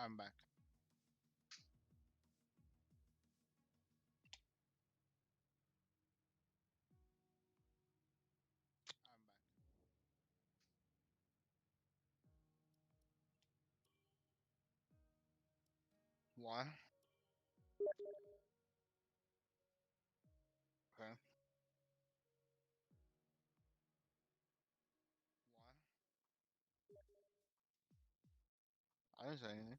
I'm back. I'm back. Why? Okay. Why? I didn't say anything.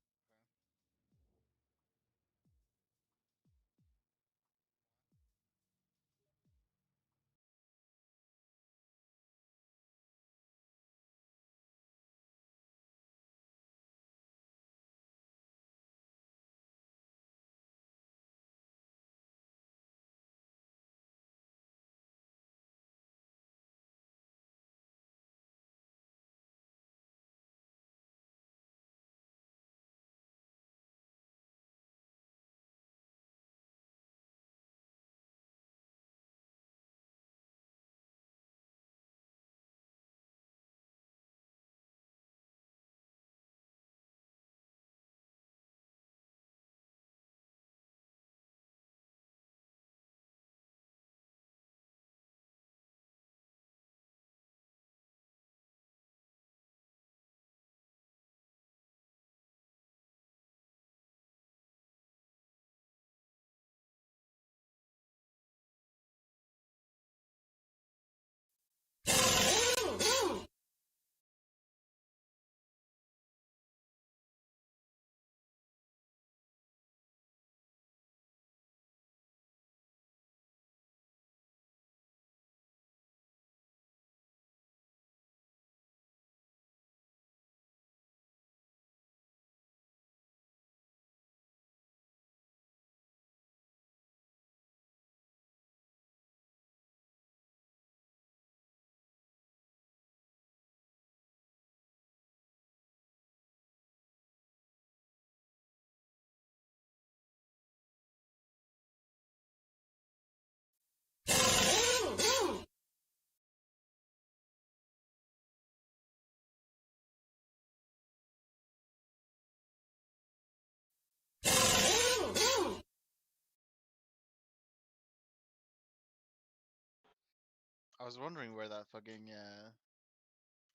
I was wondering where that fucking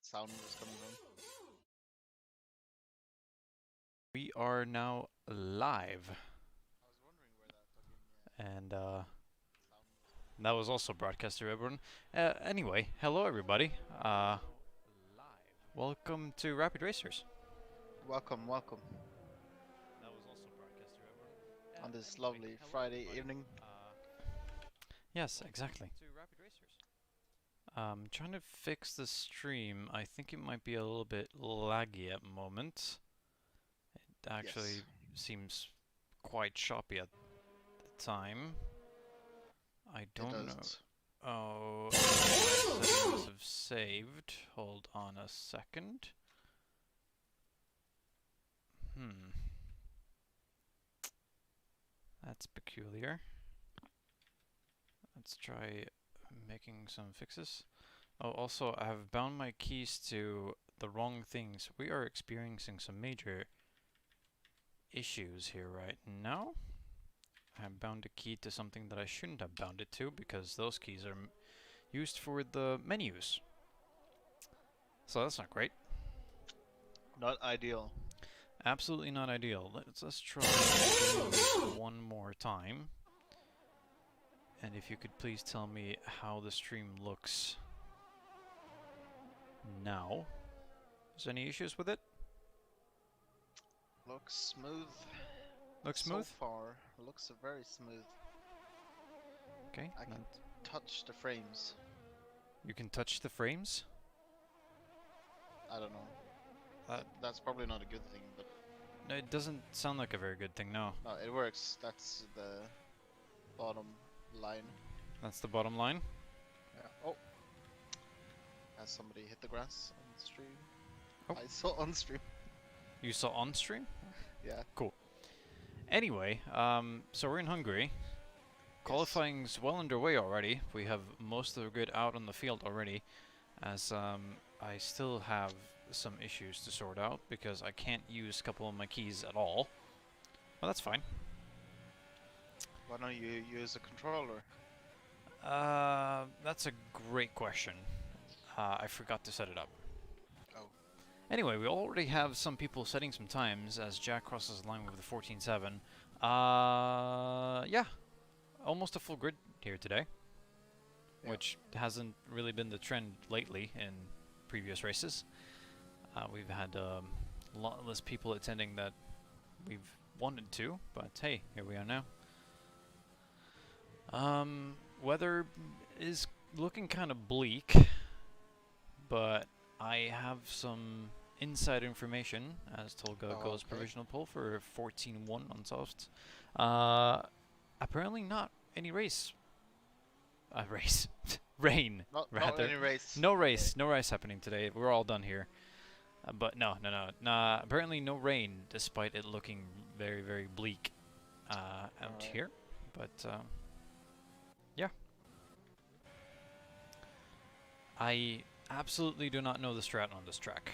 sound was coming from. We are now live, I was wondering where that fucking and sound was coming that was also broadcast to everyone. Anyway, hello everybody. Welcome to Rapid Racers. from. Welcome, welcome That was also broadcast to everyone. on this Anyway, lovely hello Friday everybody. evening. Yes, exactly. To Rapid Racers. Trying to fix the stream. I think it might be a little bit laggy at the moment. It actually Yes. seems quite choppy at the time. I It don't know. does. Oh, my settings have saved. Hold on a second. That's peculiar. Let's try making some fixes. Oh, also, I have bound my keys to the wrong things. We are experiencing some major issues here right now. I have bound a key to something that I shouldn't have bound it to because those keys are used for the menus. So that's not great. Not ideal. Absolutely not ideal. Let's try doing this one more time. And if you could please tell me how the stream looks now. Is there any issues with it? Looks smooth. Looks So smooth? far, looks very smooth. Okay. I can touch the frames. You can touch the frames? I don't know. Uh, That's probably not a good thing, but No, it doesn't sound like a very good thing, no. no, it works. That's the bottom line. That's the bottom line. Yeah. Oh, has somebody hit the grass on stream? Oh. I saw on stream. You saw on stream? Yeah. Cool. Anyway, so we're in Hungary. Yes. Qualifying's well underway already. We have most of the grid out on the field already, as I still have some issues to sort out because I can't use a couple of my keys at all. Well, that's fine. Why don't you use a controller? That's a great question. I forgot to set it up. Oh. Anyway, we already have some people setting some times as Jack crosses the line with the 14.7. Yeah, almost a full grid here today, Yeah. which hasn't really been the trend lately in previous races. We've had a lot less people attending that we've wanted to, but hey, here we are now. Weather is looking kind of bleak, but I have some inside information as Tolga goes provisional poll for 14.1 on softs. Apparently not any race. Rain, rather. Not any race. No race, no race happening today. We're all done here. But no. Apparently no rain, despite it looking very, very bleak out here. But yeah, I absolutely do not know the strat on this track.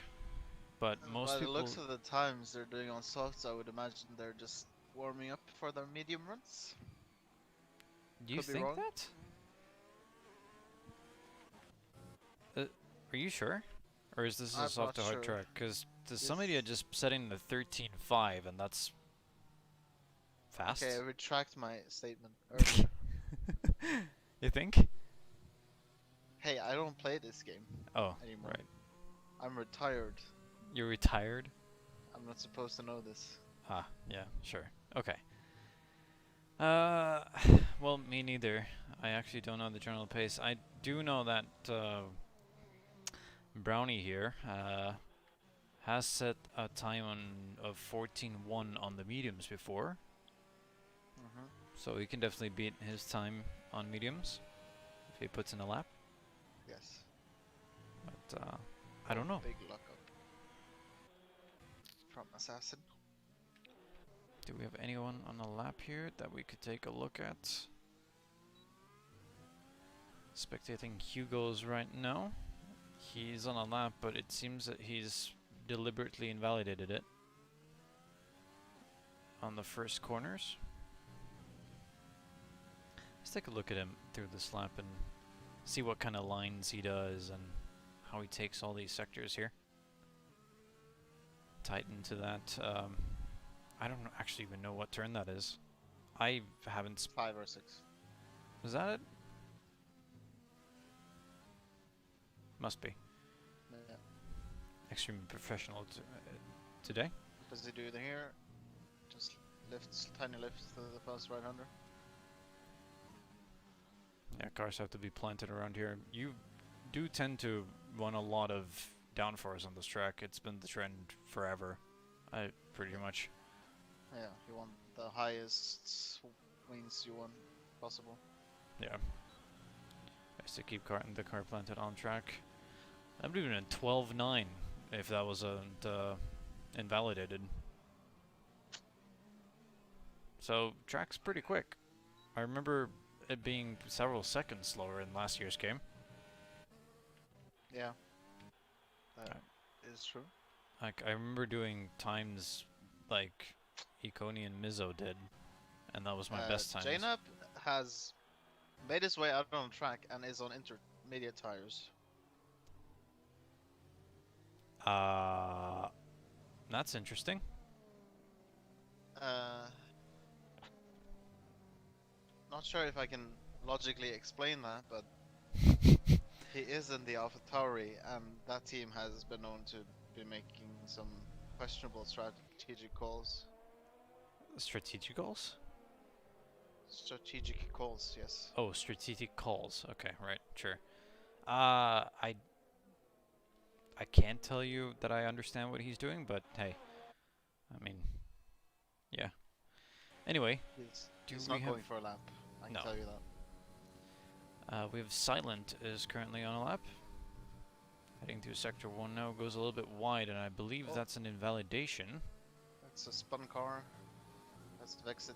But most By the people. looks of the times they're doing on softs, I would imagine they're just warming up for their medium runs. Do you think that? Are you sure? Or is this a soft to hard track? Because somebody had just set in the 13.5 and that's fast. Okay, I retract my statement earlier. You think? Hey, I don't play this game anymore. Right. I'm retired. You're retired? I'm not supposed to know this. Ah, yeah, sure. Okay. Well, me neither. I actually don't know the general pace. I do know that Brownie here has set a time of 14.1 on the mediums before. So he can definitely beat his time on mediums if he puts in a lap. Yes. But I don't know. Big luck up from Assassin. Do we have anyone on the lap here that we could take a look at? Spectating Hugo's right now. He's on a lap, but it seems that he's deliberately invalidated it on the first corners. Let's take a look at him through this lap and see what kind of lines he does and how he takes all these sectors here. Tighten to that. I don't actually even know what turn that is. I haven't. 5 or 6. Is that it? Must be. Yeah. Extremely professional today. What does he do here? Just lifts, tiny lifts to the fast right-hander. Yeah, cars have to be planted around here. You do tend to run a lot of downforce on this track. It's been the trend forever. Pretty much. Yeah, you want the highest wings you want possible. Yeah. Nice to keep the car planted on track. I would have been in 12.9 if that wasn't invalidated. So, track's pretty quick. I remember it being several seconds slower in last year's game. Yeah. That is true. Like, I remember doing times like Econi and Mizzo did, and that was my best times. Jaynab has made his way out on track and is on intermediate tires. That's interesting. Not sure if I can logically explain that, but he is in the AlphaTauri, and that team has been known to be making some questionable strategic calls. Strategic goals? Strategic calls, yes. Oh, strategic calls. Okay, right, sure. I can't tell you that I understand what he's doing, but hey, I mean, yeah. Anyway, he's not going for a lap. I can tell you that. We have Silent is currently on a lap. Heading through sector 1 now, goes a little bit wide, and I believe that's an invalidation. That's a spun car. That's Vexit.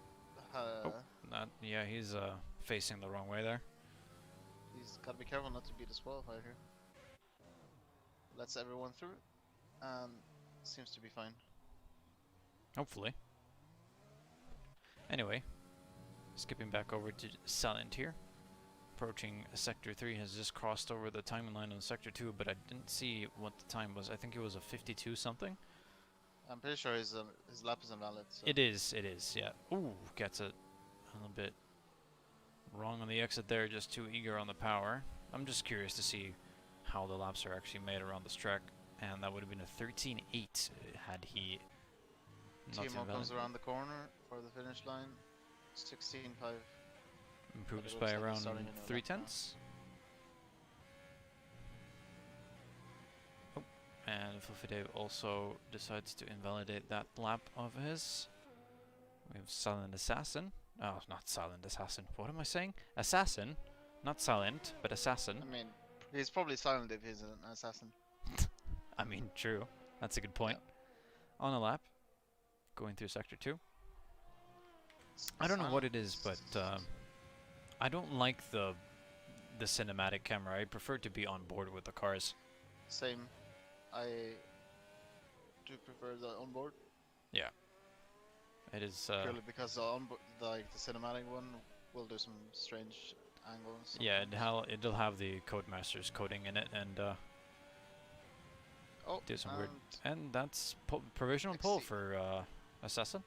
Yeah, he's facing the wrong way there. He's gotta be careful not to be disqualified here. Lets everyone through. and seems to be fine. Hopefully. Anyway, skipping back over to Silent here. Approaching Sector 3, has just crossed over the timing line on Sector 2, but I didn't see what the time was. I think it was a 52 something. I'm pretty sure his lap is invalid. So. It is, yeah. Ooh, gets it a little bit wrong on the exit there, just too eager on the power. I'm just curious to see how the laps are actually made around this track, and that would have been a 13.8 had he not Timo invalid. comes around the corner for the finish line. 16.5. Improves looks by like he's around starting a new 3 lap now. tenths. Oh, and Fulfide also decides to invalidate that lap of his. We have Silent Assassin. Oh, not Silent Assassin. What am I saying? Assassin. Not Silent, but Assassin. I mean, he's probably silent if he's an assassin. I mean, true. That's a good point. Yeah. On a lap. Going through Sector 2. I don't know what it is, but I don't like the cinematic camera. I prefer to be on board with the cars. Same. I do prefer the onboard. Yeah. It is purely because the cinematic one will do some strange angles. Yeah, it'll have the Codemasters coding in it and do some weird. And that's provisional pole for Assassin.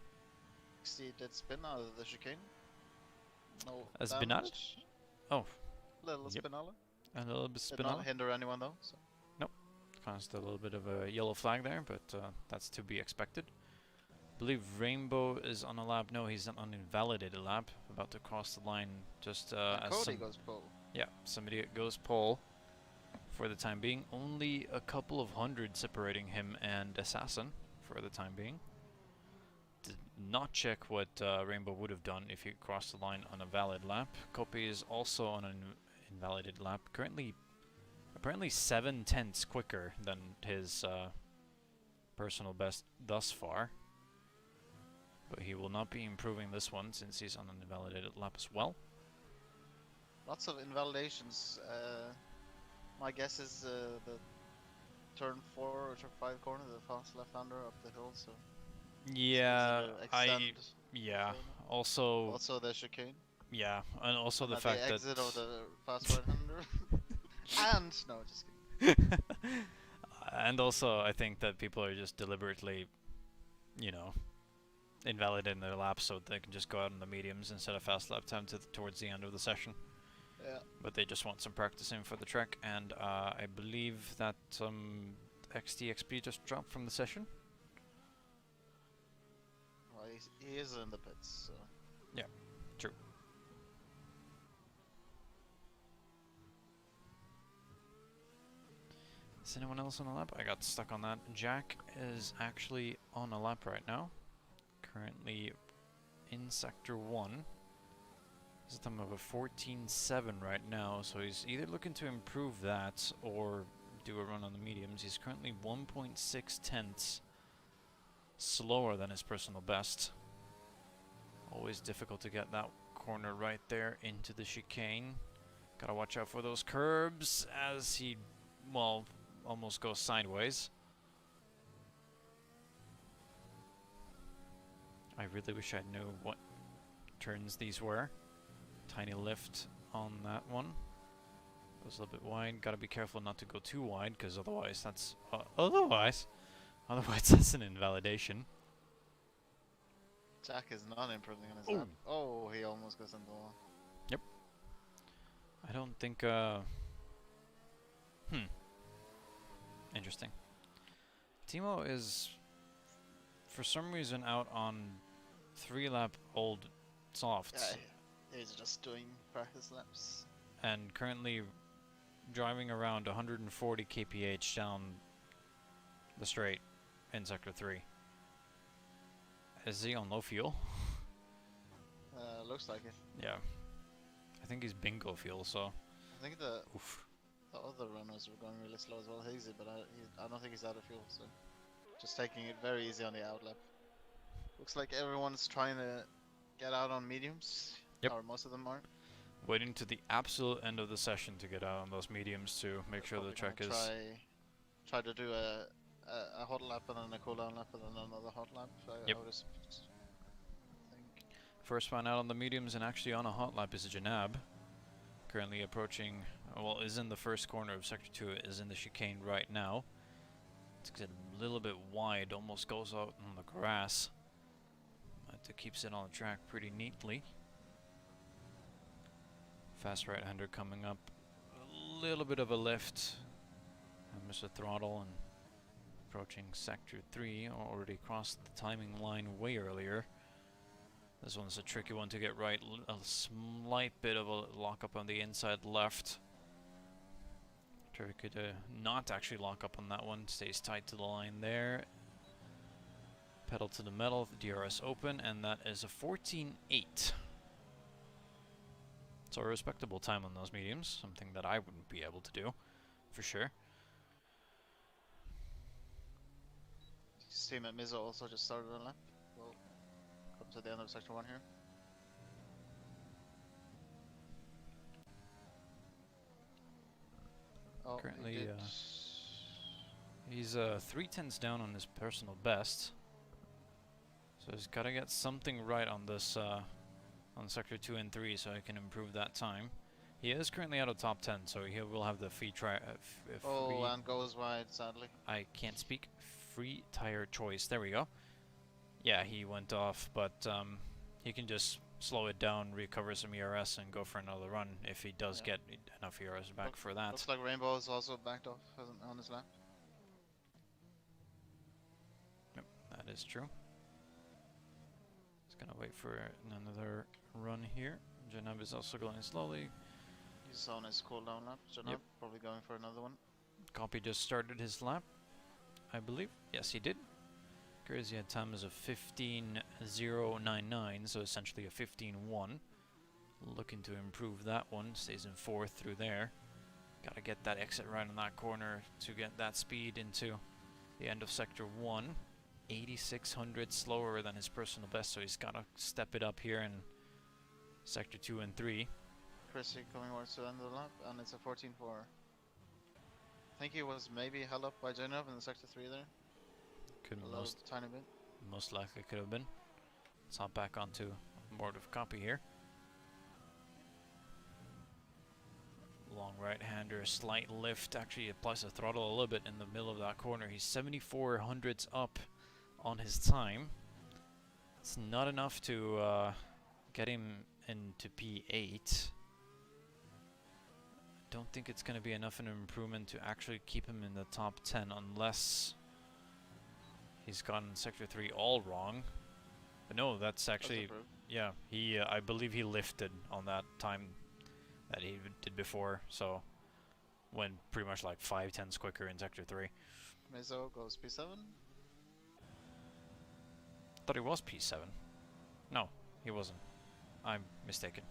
XD did spin out of the chicane. No. A spinal? Oh. Little spinal. A little bit spinal. Did not hinder anyone though. So. Nope. Caused a little bit of a yellow flag there, but that's to be expected. I believe Rainbow is on a lap. No, he's on an invalidated lap. About to cross the line just as Cody goes pole. Yeah, somebody goes pole for the time being. Only a couple of hundred separating him and Assassin for the time being. Did not check what Rainbow would have done if he crossed the line on a valid lap. Copy is also on an invalidated lap. Currently, apparently 7 tenths quicker than his personal best thus far. But he will not be improving this one since he's on an invalidated lap as well. Lots of invalidations. My guess is the turn 4 or turn 5 corner, the fast left-hander up the hill. So yeah, yeah. Also the chicane. Yeah, and also and the fact the exit of the fast right-hander. And no, just kidding. And also, I think that people are just deliberately, invalidating their laps so they can just go out on the mediums instead of fast lap time towards the end of the session. Yeah. But they just want some practice in for the track, and I believe that XTXP just dropped from the session. Well, he is in the pits, so. Yeah, true. Is anyone else on a lap? I got stuck on that. Jack is actually on a lap right now. Currently in Sector 1. He's a time of a 14.7 right now, so he's either looking to improve that or do a run on the mediums. He's currently 1.6 tenths slower than his personal best. Always difficult to get that corner right there into the chicane. Gotta watch out for those curbs as he, well, almost goes sideways. I really wish I knew what turns these were. Tiny lift on that one. Goes a little bit wide. Gotta be careful not to go too wide, because otherwise that's otherwise that's an invalidation. Jack is not improving on his lap. Oh, he almost goes into the wall. Yep. I don't think Interesting. Timo is for some reason out on 3-lap old softs. Yeah, he's just doing practice laps. And currently driving around 140 kph down the straight in Sector 3. Is he on low fuel? Looks like it. Yeah. I think he's bingo fuel, so. I think the other runners were going really slow as well, Hazy, but I don't think he's out of fuel, so. Just taking it very easy on the outlap. Looks like everyone's trying to get out on mediums. Yep. Or most of them aren't. Waiting to the absolute end of the session to get out on those mediums to make sure the track is. Try to do a a hot lap and then a cool down lap and then another hot lap. Yep. I would just think. First one out on the mediums and actually on a hot lap is Janab. Currently approaching, well, is in the first corner of Sector 2, is in the chicane right now. It's a little bit wide, almost goes out on the grass. But it keeps it on the track pretty neatly. Fast right-hander coming up. A little bit of a lift. And Mr. Throttle and approaching Sector 3. Already crossed the timing line way earlier. This one's a tricky one to get right. A slight bit of a lock up on the inside left. Tricky to not actually lock up on that one. Stays tight to the line there. Pedal to the metal, the DRS open, and that is a 14.8. So a respectable time on those mediums, something that I wouldn't be able to do, for sure. His team at Mizo also just started a lap. We'll come to the end of Sector 1 here. Oh, Currently, he's 3/10 down on his personal best. So he's got to get something right on this, on Sector 2 and 3 so he can improve that time. He is currently out of top 10, so he will have the free and goes wide, sadly. I can't speak. Free tire choice. There we go. Yeah, he went off, but he can just slow it down, recover some ERS, and go for another run if he does get enough ERS back for that. Looks like Rainbow is also backed off on his lap. Yep, that is true. Just gonna wait for another run here. Janab is also going slowly. He's on his cooldown lap. Janab probably going for another one. Copy just started his lap, I believe. Yes, he did. Crazy had time is a 15.099, so essentially a 15.1. Looking to improve that one. Stays in 4th through there. Gotta get that exit right on that corner to get that speed into the end of Sector 1. 8,600 slower than his personal best, so he's gotta step it up here in Sector 2 and 3. Chrissy coming towards the end of the lap, and it's a 14.4. I think he was maybe held up by Janov in the Sector 3 there. Could tiny bit. Most likely could have been. Let's hop back onto board of copy here. Long right-hander, slight lift. Actually applies the throttle a little bit in the middle of that corner. He's 7,400s up on his time. It's not enough to get him into P8. I don't think it's going to be enough an improvement to actually keep him in the top 10 unless he's gotten Sector 3 all wrong. But no, that's actually... yeah, he I believe he lifted on that time that he did before, so went pretty much like 5/10s quicker in Sector 3. Mizo goes P7. Thought he was P7. No, he wasn't. I'm mistaken.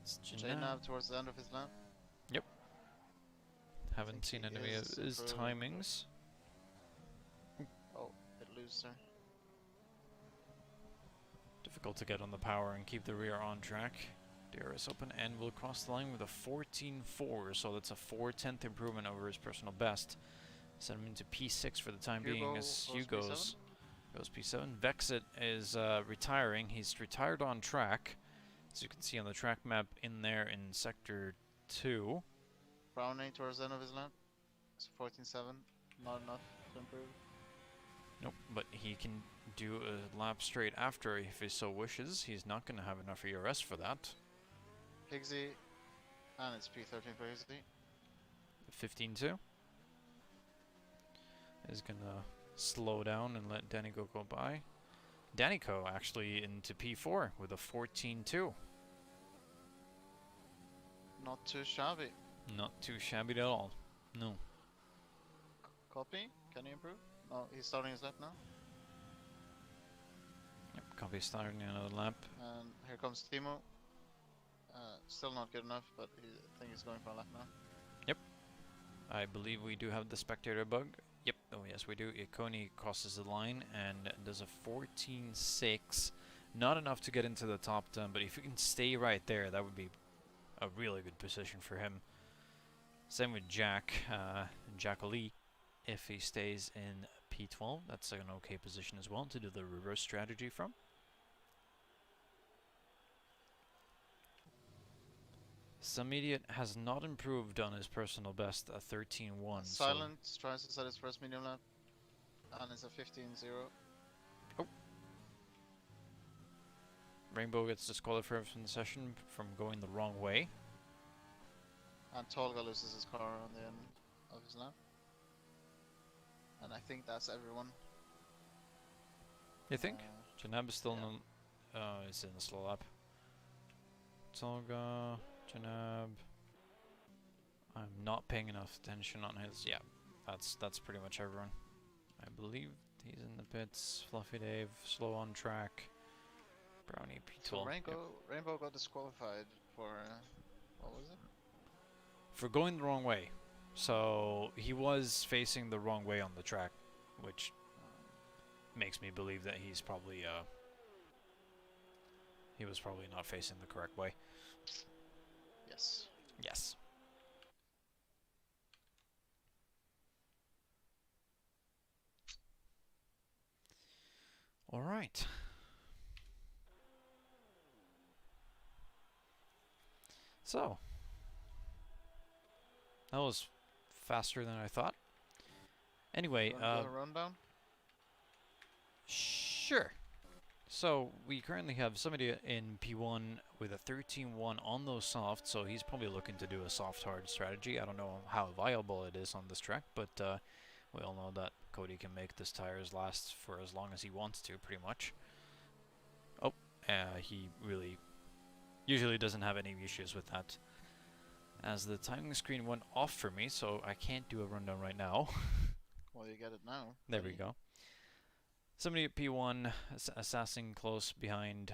It's Janab towards the end of his lap. Yep. Haven't seen any of his timings. Oh, bit loose there. Difficult to get on the power and keep the rear on track. DRS open and will cross the line with a 14.4, so that's a 4/10 improvement over his personal best. Send him into P6 for the time being as Hugo goes P7. Vexit is retiring. He's retired on track, as you can see on the track map in there in Sector 2. Browning towards the end of his lap. It's 14.7. Not enough to improve. Nope, but he can do a lap straight after if he so wishes. He's not going to have enough ERS for that. Higsy, and it's P13 for Higsy. 15.2 is going to slow down and let Danico go by. Danico actually into P4 with a 14.2. Not too shabby. Not too shabby at all. No. Copy, can he improve? No, he's starting his lap now. Yep, Copy starting another lap. And here comes Timo. Still not good enough, but I think he's going for a lap now. Yep. I believe we do have the spectator bug. Yep, oh yes we do. Ikoni crosses the line and does a 14.6. Not enough to get into the top 10, but if you can stay right there, that would be a really good position for him. Same with Jack, Jacoli. If he stays in P12, that's an okay position as well to do the reverse strategy from. Samediat has not improved on his personal best at 13-1. Silent tries to set his first medium lap, and it's a 15-0. Oh. Rainbow gets disqualified from the session from going the wrong way. And Tolga loses his car on the end of his lap. And I think that's everyone. You think? Janab is still yeah. in the, is in the slow lap. Tolga, Janab. I'm not paying enough attention on his. Yeah, that's pretty much everyone. I believe he's in the pits. Fluffy Dave, slow on track. Brownie P12. So Rainbow got disqualified for what was it? For going the wrong way. So he was facing the wrong way on the track, which makes me believe that he's probably he was probably not facing the correct way. Yes. Yes. All right. So that was faster than I thought. Anyway, a rundown? Sure. So we currently have somebody in P1 with a 13-1 on those softs, so he's probably looking to do a soft-hard strategy. I don't know how viable it is on this track, but we all know that Cody can make this tires last for as long as he wants to, pretty much. Oh, he really usually doesn't have any issues with that. As the timing screen went off for me, so I can't do a rundown right now. Well, you get it now. There we go. Somebody at P1, Assassin close behind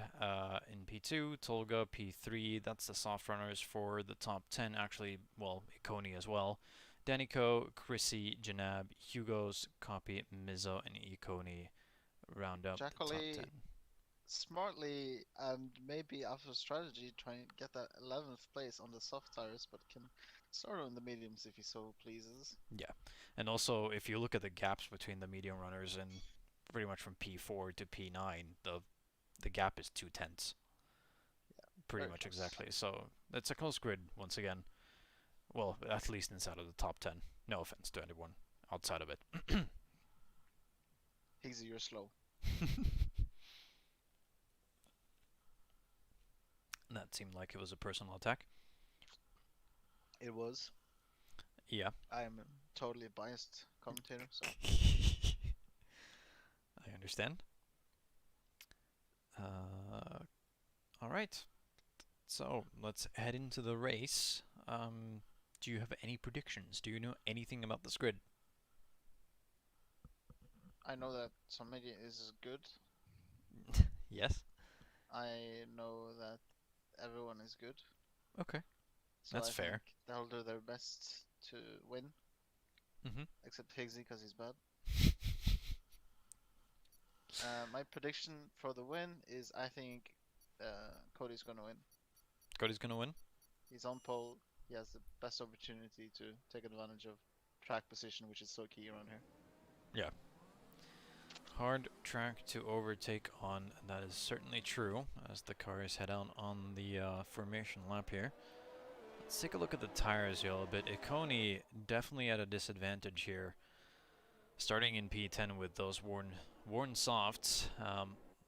in P2, Tolga P3, that's the soft runners for the top 10, actually, well, Ikoni as well. Danico, Chrissy, Janab, Hugo's, Copy, Mizzo, and Ikoni round up the top 10. Smartly and maybe after strategy try and get that 11th place on the soft tires, but can start on the mediums if he so pleases. Yeah, and also if you look at the gaps between the medium runners and pretty much from P4 to P9, the gap is 2/10. Yeah, pretty much close. Exactly. So it's a close grid once again. Well, at least inside of the top 10. No offense to anyone outside of it. Higgsy, you're slow. That seemed like it was a personal attack. It was. Yeah. I am a totally biased commentator, so. I understand. All right. So let's head into the race. Do you have any predictions? Do you know anything about this grid? I know that somebody is good. Yes. I know that everyone is good. Okay. So that's I fair. Think they'll do their best to win. Except Higgsy because he's bad. My prediction for the win is I think Cody's gonna win. Cody's gonna win? He's on pole. He has the best opportunity to take advantage of track position, which is so key around here. Yeah. Hard track to overtake on, that is certainly true, as the cars head out on the formation lap here. Let's take a look at the tires here a little bit. Ikoni definitely at a disadvantage here. Starting in P10 with those worn softs.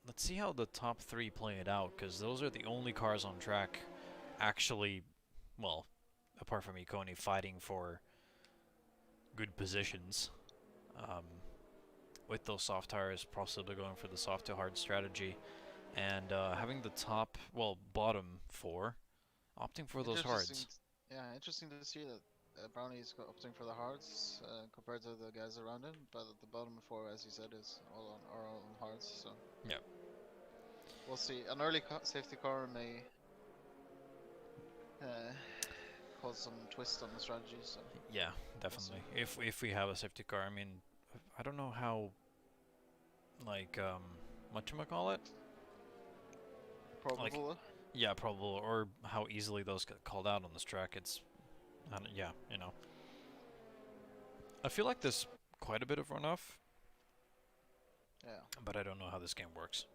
Let's see how the top 3 play it out, because those are the only cars on track actually, well, apart from Ikoni, fighting for good positions. With those soft tires, possibly going for the soft to hard strategy, and having the top, well, bottom 4 opting for those hards. Yeah, interesting to see that Brownie is opting for the hards compared to the guys around him, but at the bottom 4, as you said, is all on hards. So yeah, we'll see. An early safety car may cause some twist on the strategy. So yeah, definitely. We'll if we have a safety car, I mean, I don't know how, like, whatchamacallit? Probable. Like, yeah, probable, or how easily those get called out on this track. It's And yeah, you know. I feel like there's quite a bit of runoff, Yeah. but I don't know how this game works.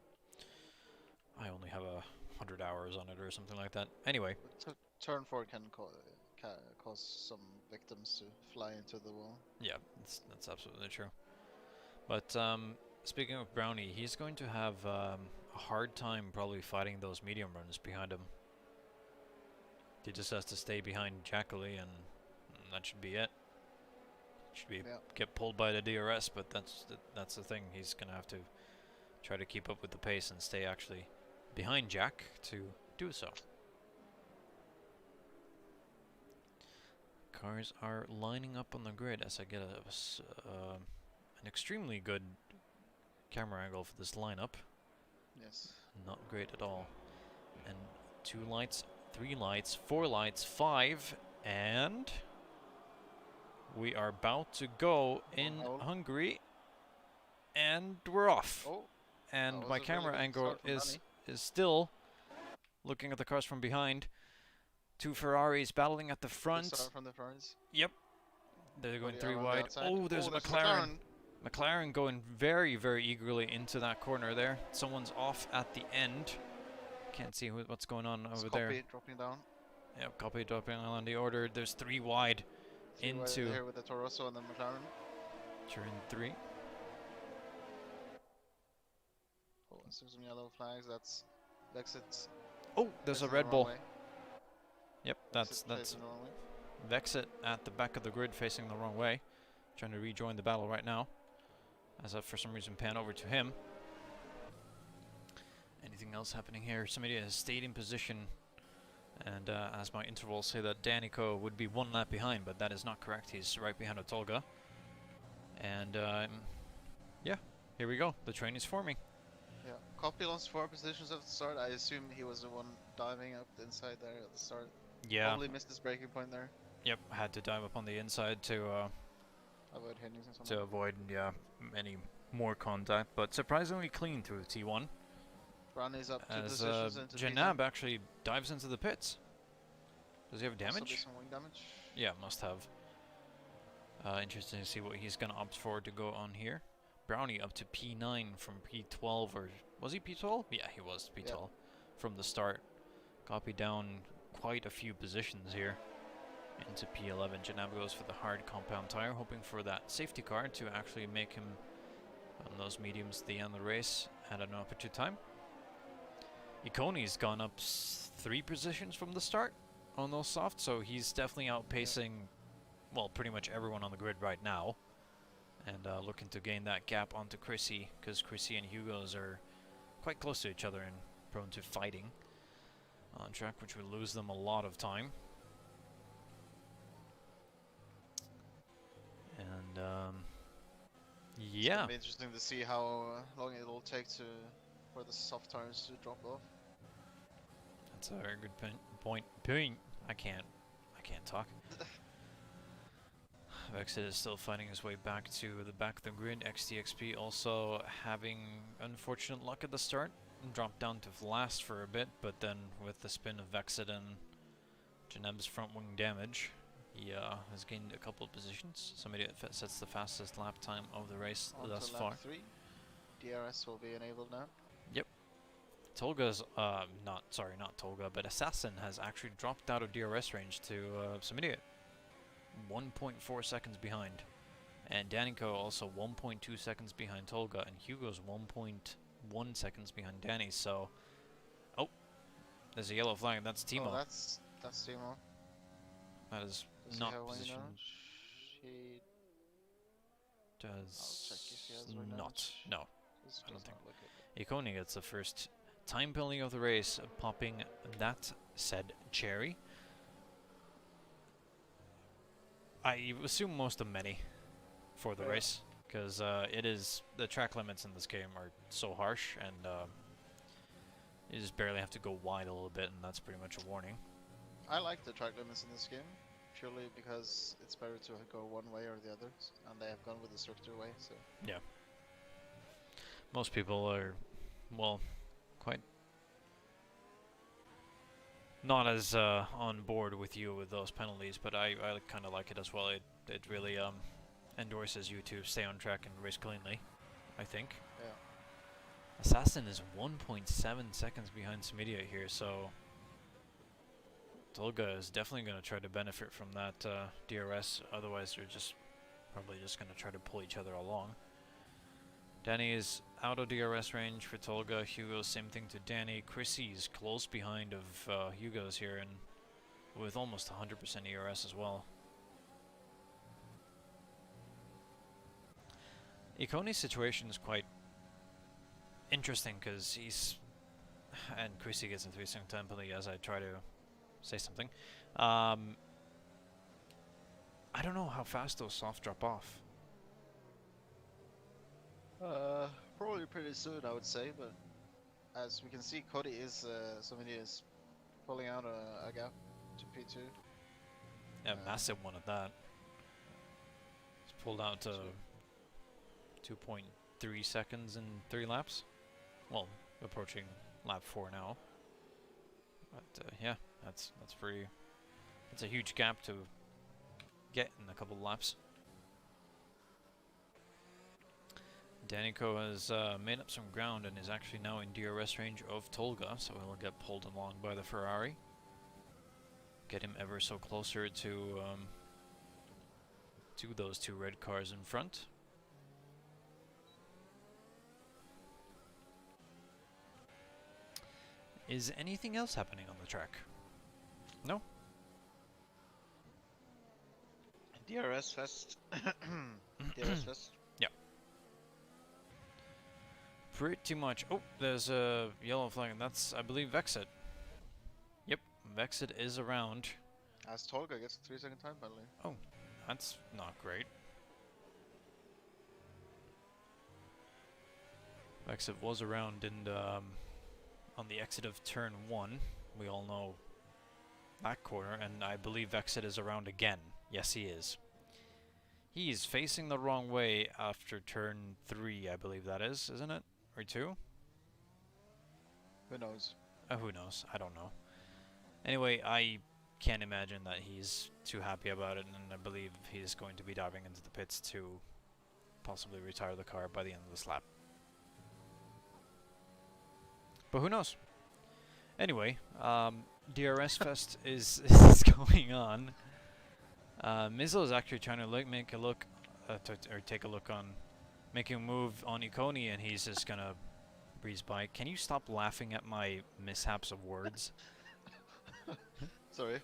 I only have 100 hours on it or something like that. Anyway, But turn 4 can cause some victims to fly into the wall. yeah, that's absolutely true. But speaking of Brownie, he's going to have a hard time probably fighting those medium runs behind him. He just has to stay behind Jackley, and that should be it. Should be Yeah. get pulled by the DRS, but that's the thing. He's gonna have to try to keep up with the pace and stay actually behind Jack to do so. Cars are lining up on the grid as I get an extremely good camera angle for this lineup. Yes. Not great at all. And 2 lights, 3 lights, 4 lights, 5, and we are about to go in Hungary, and we're off. Oh. And my camera really angle is still looking at the cars from behind. 2 Ferraris battling at the front. Start from the Ferraris. Yep. They're going 3 on the wide. outside. Oh, there's a McLaren. McLaren going very, very eagerly into that corner there. Someone's off at the end. Can't see what's going on over there. Dropping down. Yep, copy dropping on the order. There's 3 wide into here with the Torosso and the McLaren. turn 3. Oh, there's some yellow flags. That's Vexit. Oh, there's a Red Bull. Yep, that's Vexit Vexit at the back of the grid facing the wrong way. Trying to rejoin the battle right now. As I for some reason pan over to him. Anything else happening here? Somebody has stayed in position. And as my intervals say that Danico would be 1 lap behind, but that is not correct. He's right behind Otolga. And yeah, here we go. The train is forming. Yeah, Copy lost 4 positions at the start. I assume he was the one diving up the inside there at the start. Yeah. Probably missed his braking point there. Yep, had to dive up on the inside to avoid hitting someone. avoid any more contact, but surprisingly clean through T1. Brownie's up 2 as positions into Janab actually dives into the pits. Does he have damage? Some wing damage. Yeah, must have. Interesting to see what he's going to opt for to go on here. Brownie up to P9 from P12, or was he P12? Yeah, he was P12 yeah. From the start. Copy down quite a few positions here into P11. Janab goes for the hard compound tire, hoping for that safety car to actually make him on those mediums at the end of the race at an opportune time. Ikoni's gone up 3 positions from the start on those softs, so he's definitely outpacing, well, pretty much everyone on the grid right now. And looking to gain that gap onto Chrissy, because Chrissy and Hugo's are quite close to each other and prone to fighting on track, which would lose them a lot of time. And yeah, it's gonna be interesting to see how long it'll take for the soft tires to drop off. That's a very good point. I can't talk. Vexit is still finding his way back to the back of the grid. XTXP also having unfortunate luck at the start. Dropped down to last for a bit, but then with the spin of Vexit and Janeb's front wing damage, he has gained a couple of positions. Somebody that sets the fastest lap time of the race thus far. 3. DRS will be enabled now. Yep. Tolga's, not Tolga, but Assassin has actually dropped out of DRS range to some idiot. 1.4 seconds behind. And Danico also 1.2 seconds behind Tolga, and Hugo's 1.1 seconds behind Danny, so... Oh! There's a yellow flag, that's Timo. Oh, that's Timo. That is Does not he have positioned. He Does I'll check if he has wing not. damage. No, I don't think. Ikoni gets the first time penalty of the race, popping that said cherry. I assume most of many for the race, because it is the track limits in this game are so harsh, and you just barely have to go wide a little bit, and that's pretty much a warning. I like the track limits in this game, purely because it's better to go one way or the other, and they have gone with the stricter way. So yeah, most people are, well, quite not as on board with you with those penalties, but I kind of like it as well. It really endorses you to stay on track and race cleanly, I think. Yeah. Assassin is 1.7 seconds behind Smidia here, so Tolga is definitely going to try to benefit from that DRS. Otherwise, they're probably just going to try to pull each other along. Danny is out of DRS range for Tolga. Hugo, same thing to Danny. Chrissy's close behind of Hugo's here, and with almost 100% ERS as well. Ikoni's situation is quite interesting because and Chrissy gets a 3-second time penalty as I try to say something. I don't know how fast those soft drop off. Probably pretty soon, I would say, but as we can see, Cody is somebody is pulling out a gap to P2. Yeah, massive one at that. He's pulled out to 2.3 seconds in 3 laps. Well, approaching lap 4 now. But yeah, that's pretty. It's a huge gap to get in a couple of laps. Danico has made up some ground and is actually now in DRS range of Tolga, so he'll get pulled along by the Ferrari. Get him ever so closer to those 2 red cars in front. Is anything else happening on the track? No? DRS Fest. DRS Fest. Yeah. Pretty much. Oh, there's a yellow flag, and that's, I believe, Vexit. Yep, Vexit is around. As Tolga gets a 3-second time penalty. Oh, that's not great. Vexit was around and on the exit of turn 1. We all know that corner, and I believe Vexit is around again. Yes, he is. He's facing the wrong way after turn 3, I believe that is, isn't it? Or 2? Who knows? Who knows? I don't know. Anyway, I can't imagine that he's too happy about it, and I believe he's going to be diving into the pits to possibly retire the car by the end of this lap. But who knows? Anyway, DRS Fest is going on. Mizzo is actually trying to make a look, or take a look on making a move on Ikoni, and he's just gonna breeze by. Can you stop laughing at my mishaps of words? Sorry.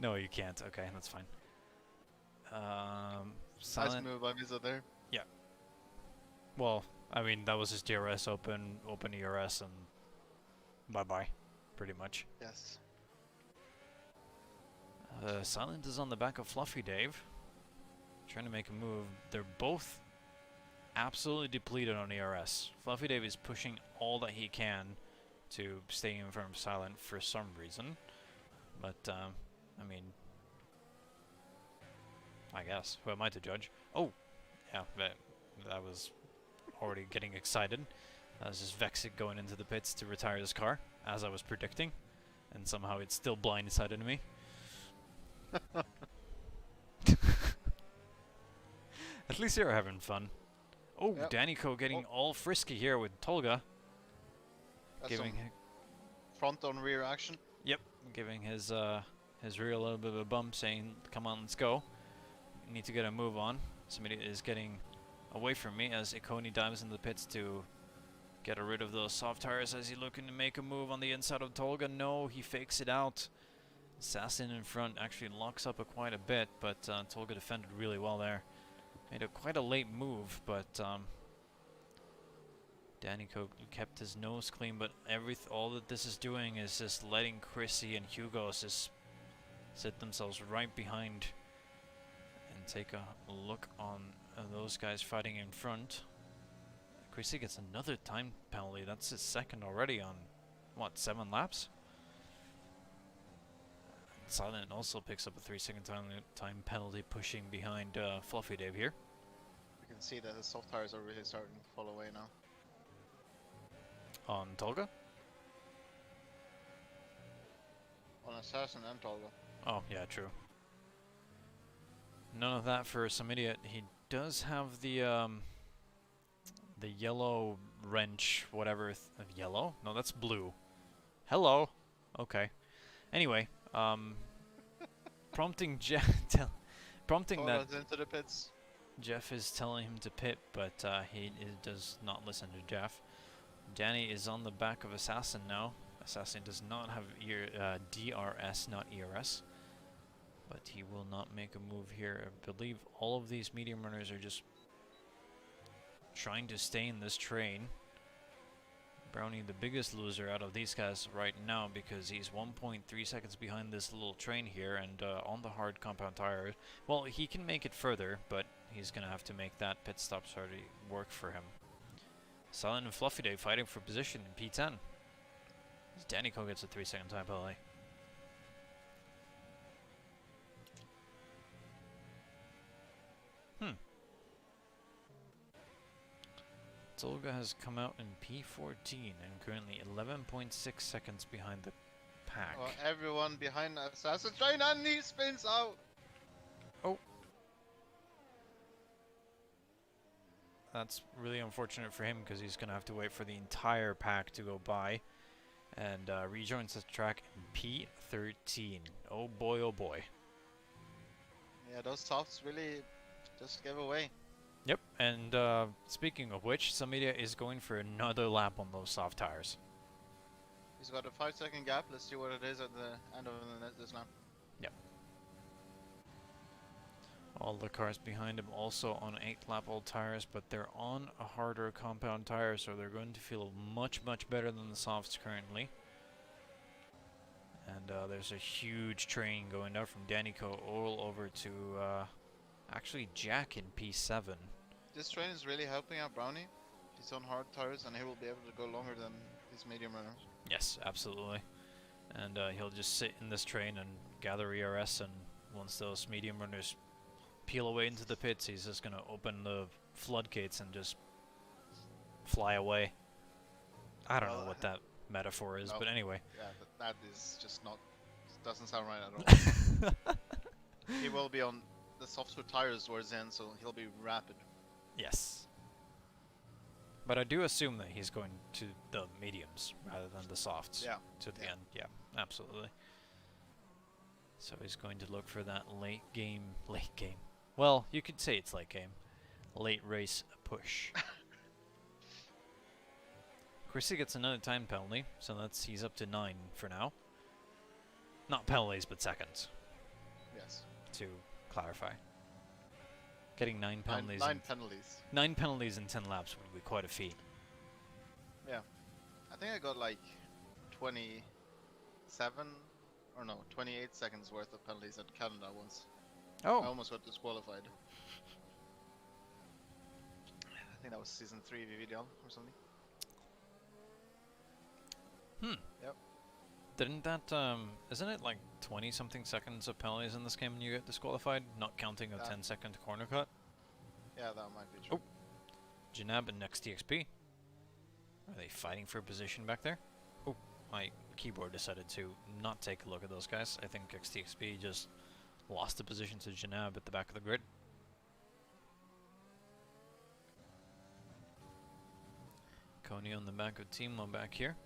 No, you can't. Okay, that's fine. Nice move by Mizo there. Yeah. Well, I mean, that was his DRS open ERS, and bye-bye, pretty much. Yes. Silent is on the back of Fluffy Dave, trying to make a move. They're both absolutely depleted on ERS. Fluffy Dave is pushing all that he can to stay in front of Silent for some reason, but I mean, I guess, who am I to judge? Oh, yeah, that was already getting excited. That was just Vexit going into the pits to retire his car, as I was predicting, and somehow it still blindsided me. At least they're having fun. Oh, yep. Danico getting all frisky here with Tolga. That's giving front on rear action. Yep, giving his rear a little bit of a bump, saying, "Come on, let's go. You need to get a move on." Somebody is getting away from me as Ikoni dives into the pits to get rid of those soft tires as he's looking to make a move on the inside of Tolga. No, he fakes it out. Assassin in front actually locks up quite a bit, but Tolga defended really well there. Made quite a late move, but Danico kept his nose clean, but all that this is doing is just letting Chrissy and Hugo just sit themselves right behind and take a look on those guys fighting in front. Chrissy gets another time penalty. That's his second already on, what, 7 laps? Silent also picks up a 3-second time penalty, pushing behind Fluffy Dave here. You can see that the soft tires are really starting to fall away now. On Tolga? On Assassin and Tolga. Oh, yeah, true. None of that for some idiot. He does have the yellow wrench, whatever. Yellow? No, that's blue. Hello. Okay. Anyway, prompting prompting that Tolga's into the pits. Jeff is telling him to pit, but he does not listen to Jeff. Danny is on the back of Assassin now. Assassin does not have DRS, not ERS. But he will not make a move here. I believe all of these medium runners are just trying to stay in this train. Brownie, the biggest loser out of these guys right now, because he's 1.3 seconds behind this little train here, and on the hard compound tire. Well, he can make it further, but he's going to have to make that pit stop already work for him. Silent and Fluffy Day fighting for position in P10. As Danny Co gets a 3-second time penalty. Tolga has come out in P14 and currently 11.6 seconds behind the pack. Well, everyone behind Assassin train and he spins out. Oh. That's really unfortunate for him because he's going to have to wait for the entire pack to go by. And rejoins the track in P13. Oh boy, oh boy. Yeah, those softs really just gave away. Yep, and speaking of which, Samidia is going for another lap on those soft tires. He's got a 5-second gap. Let's see what it is at the end of this lap. Yep. All the cars behind him also on 8-lap old tires, but they're on a harder compound tire, so they're going to feel much, much better than the softs currently. And there's a huge train going down from Danico all over to actually Jack in P7. This train is really helping out Brownie. He's on hard tires and he will be able to go longer than these medium runners. Yes, absolutely. And he'll just sit in this train and gather ERS, and once those medium runners peel away into the pits, he's just going to open the floodgates and just fly away. I don't know what that metaphor is, but anyway. Yeah, that is just not... doesn't sound right at all. He will be on the softwood tires towards the end, so he'll be rapid. Yes. But I do assume that he's going to the mediums rather than the softs. Yeah. To the end. Yeah, absolutely. So he's going to look for that late game. Well, you could say it's late game. Late race push. Chrissy gets another time penalty, so he's up to 9 for now. Not penalties, but seconds. Yes. To clarify. Getting 9 penalties. 9 penalties. 9 penalties in 10 laps would be quite a feat. Yeah. I think I got like 27 or no, 28 seconds worth of penalties at Canada once. Oh. I almost got disqualified. I think that was season 3 VVDL or something. Yep. Didn't that, isn't it like 20 something seconds of penalties in this game when you get disqualified? Not counting a 10-second corner cut? Yeah, that might be true. Oh. Janab and next TXP. Are they fighting for position back there? Oh, my keyboard decided to not take a look at those guys. I think XTXP just lost the position to Janab at the back of the grid. Coney on the back of Timo back here.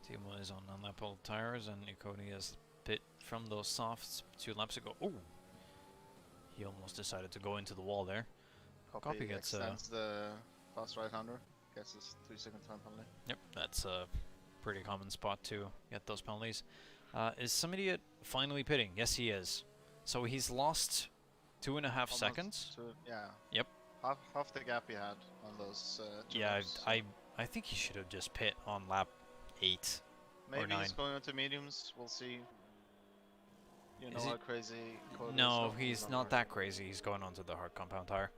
Timo is on lap old tires, and Ikoni has pit from those softs 2 laps ago. Oh! He almost decided to go into the wall there. Copy gets the fast right-hander. Gets his 3-second time penalty. Yep, that's a pretty common spot to get those penalties. Is some idiot finally pitting? Yes, he is. So he's lost 2.5 seconds. Yeah. Yep. Half the gap he had on those. Yeah, laps. I think he should have just pit on lap 8 Maybe or 9. he's going into mediums. We'll see. You know how crazy. No, he's not that crazy. He's going onto the hard compound tire.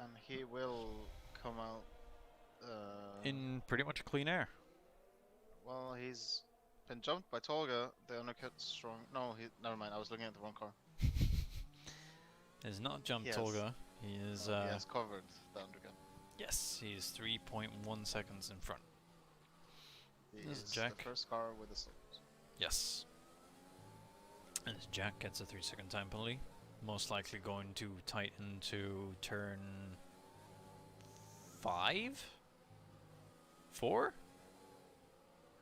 And he will come out. In pretty much clean air. Well, he's been jumped by Tolga. The undercut strong. No, never mind. I was looking at the wrong car. Is not jumped Tolga. He is. He has covered the undercut. Yes, he's 3.1 seconds in front. He This is Jack. the first car with a softs. Yes. As Jack gets a 3-second time penalty. Most likely going to tighten to turn 5? 4?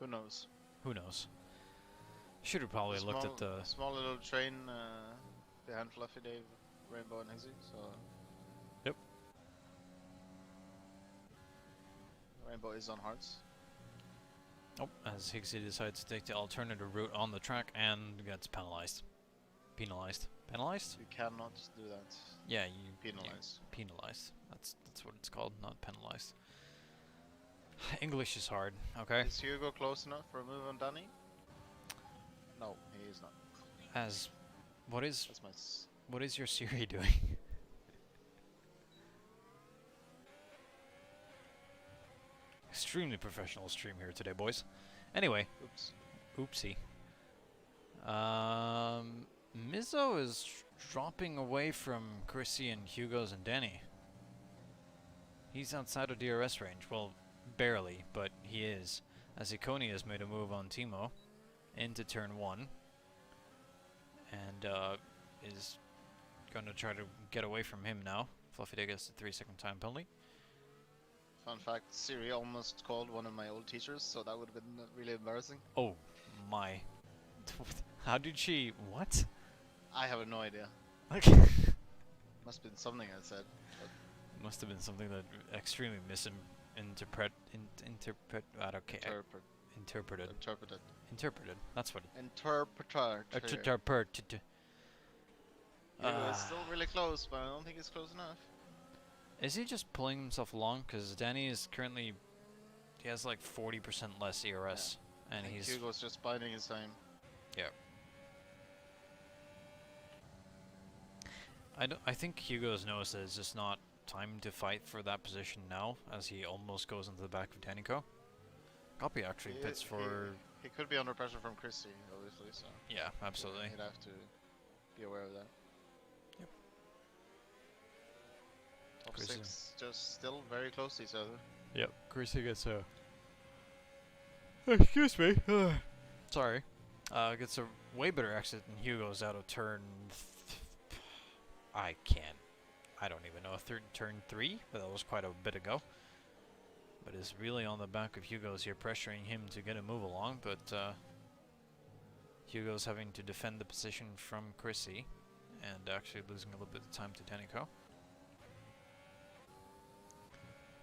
Who knows? Who knows? Should have probably looked at the... Small little train behind Fluffy Dave, Rainbow and Higgsy, so... Yep. Rainbow is on hearts. Oh, as Higgsy decides to take the alternative route on the track and gets penalized. Penalized. Penalized? You cannot do that. Yeah, you... Penalized. Penalized. That's what it's called, not penalized. English is hard, okay? Is Hugo close enough for a move on Danny? No, he is not. As... What is... That's my... What is your Siri doing? Extremely professional stream here today, boys. Anyway. Oops. Oopsie. Mizzo is dropping away from Chrissy and Hugo's and Danny. He's outside of DRS range. Well, barely, but he is. As Iconi has made a move on Timo into turn 1. And is going to try to get away from him now. Fluffy Day gets the 3-second time penalty. Fun fact, Siri almost called one of my old teachers, so that would have been really embarrassing. Oh my. How did she... What? I have no idea. Okay. Must have been something I said. Must have been something that extremely interpreted. Interpreted. That's what it... Interpreted. It's still really close, but I don't think it's close enough. Is he just pulling himself along? Because Danny is currently... He has like 40% less ERS. Yeah. And he's... Hugo's just biding his time. Yeah. I think Hugo's noticed that it's just not time to fight for that position now, as he almost goes into the back of Danico. Copy actually pits for... He could be under pressure from Chrissy, obviously, so... Yeah, absolutely. He'd have to be aware of that. Yep. Top Chrissy. 6 just still very close to each other. Yep, Chrissy gets a... Excuse me. Sorry. Gets a way better exit than Hugo's out of turn... I don't even know, turn 3? But that was quite a bit ago. But is really on the back of Hugo's here, pressuring him to get a move along, but Hugo's having to defend the position from Chrissy, and actually losing a little bit of time to Danico.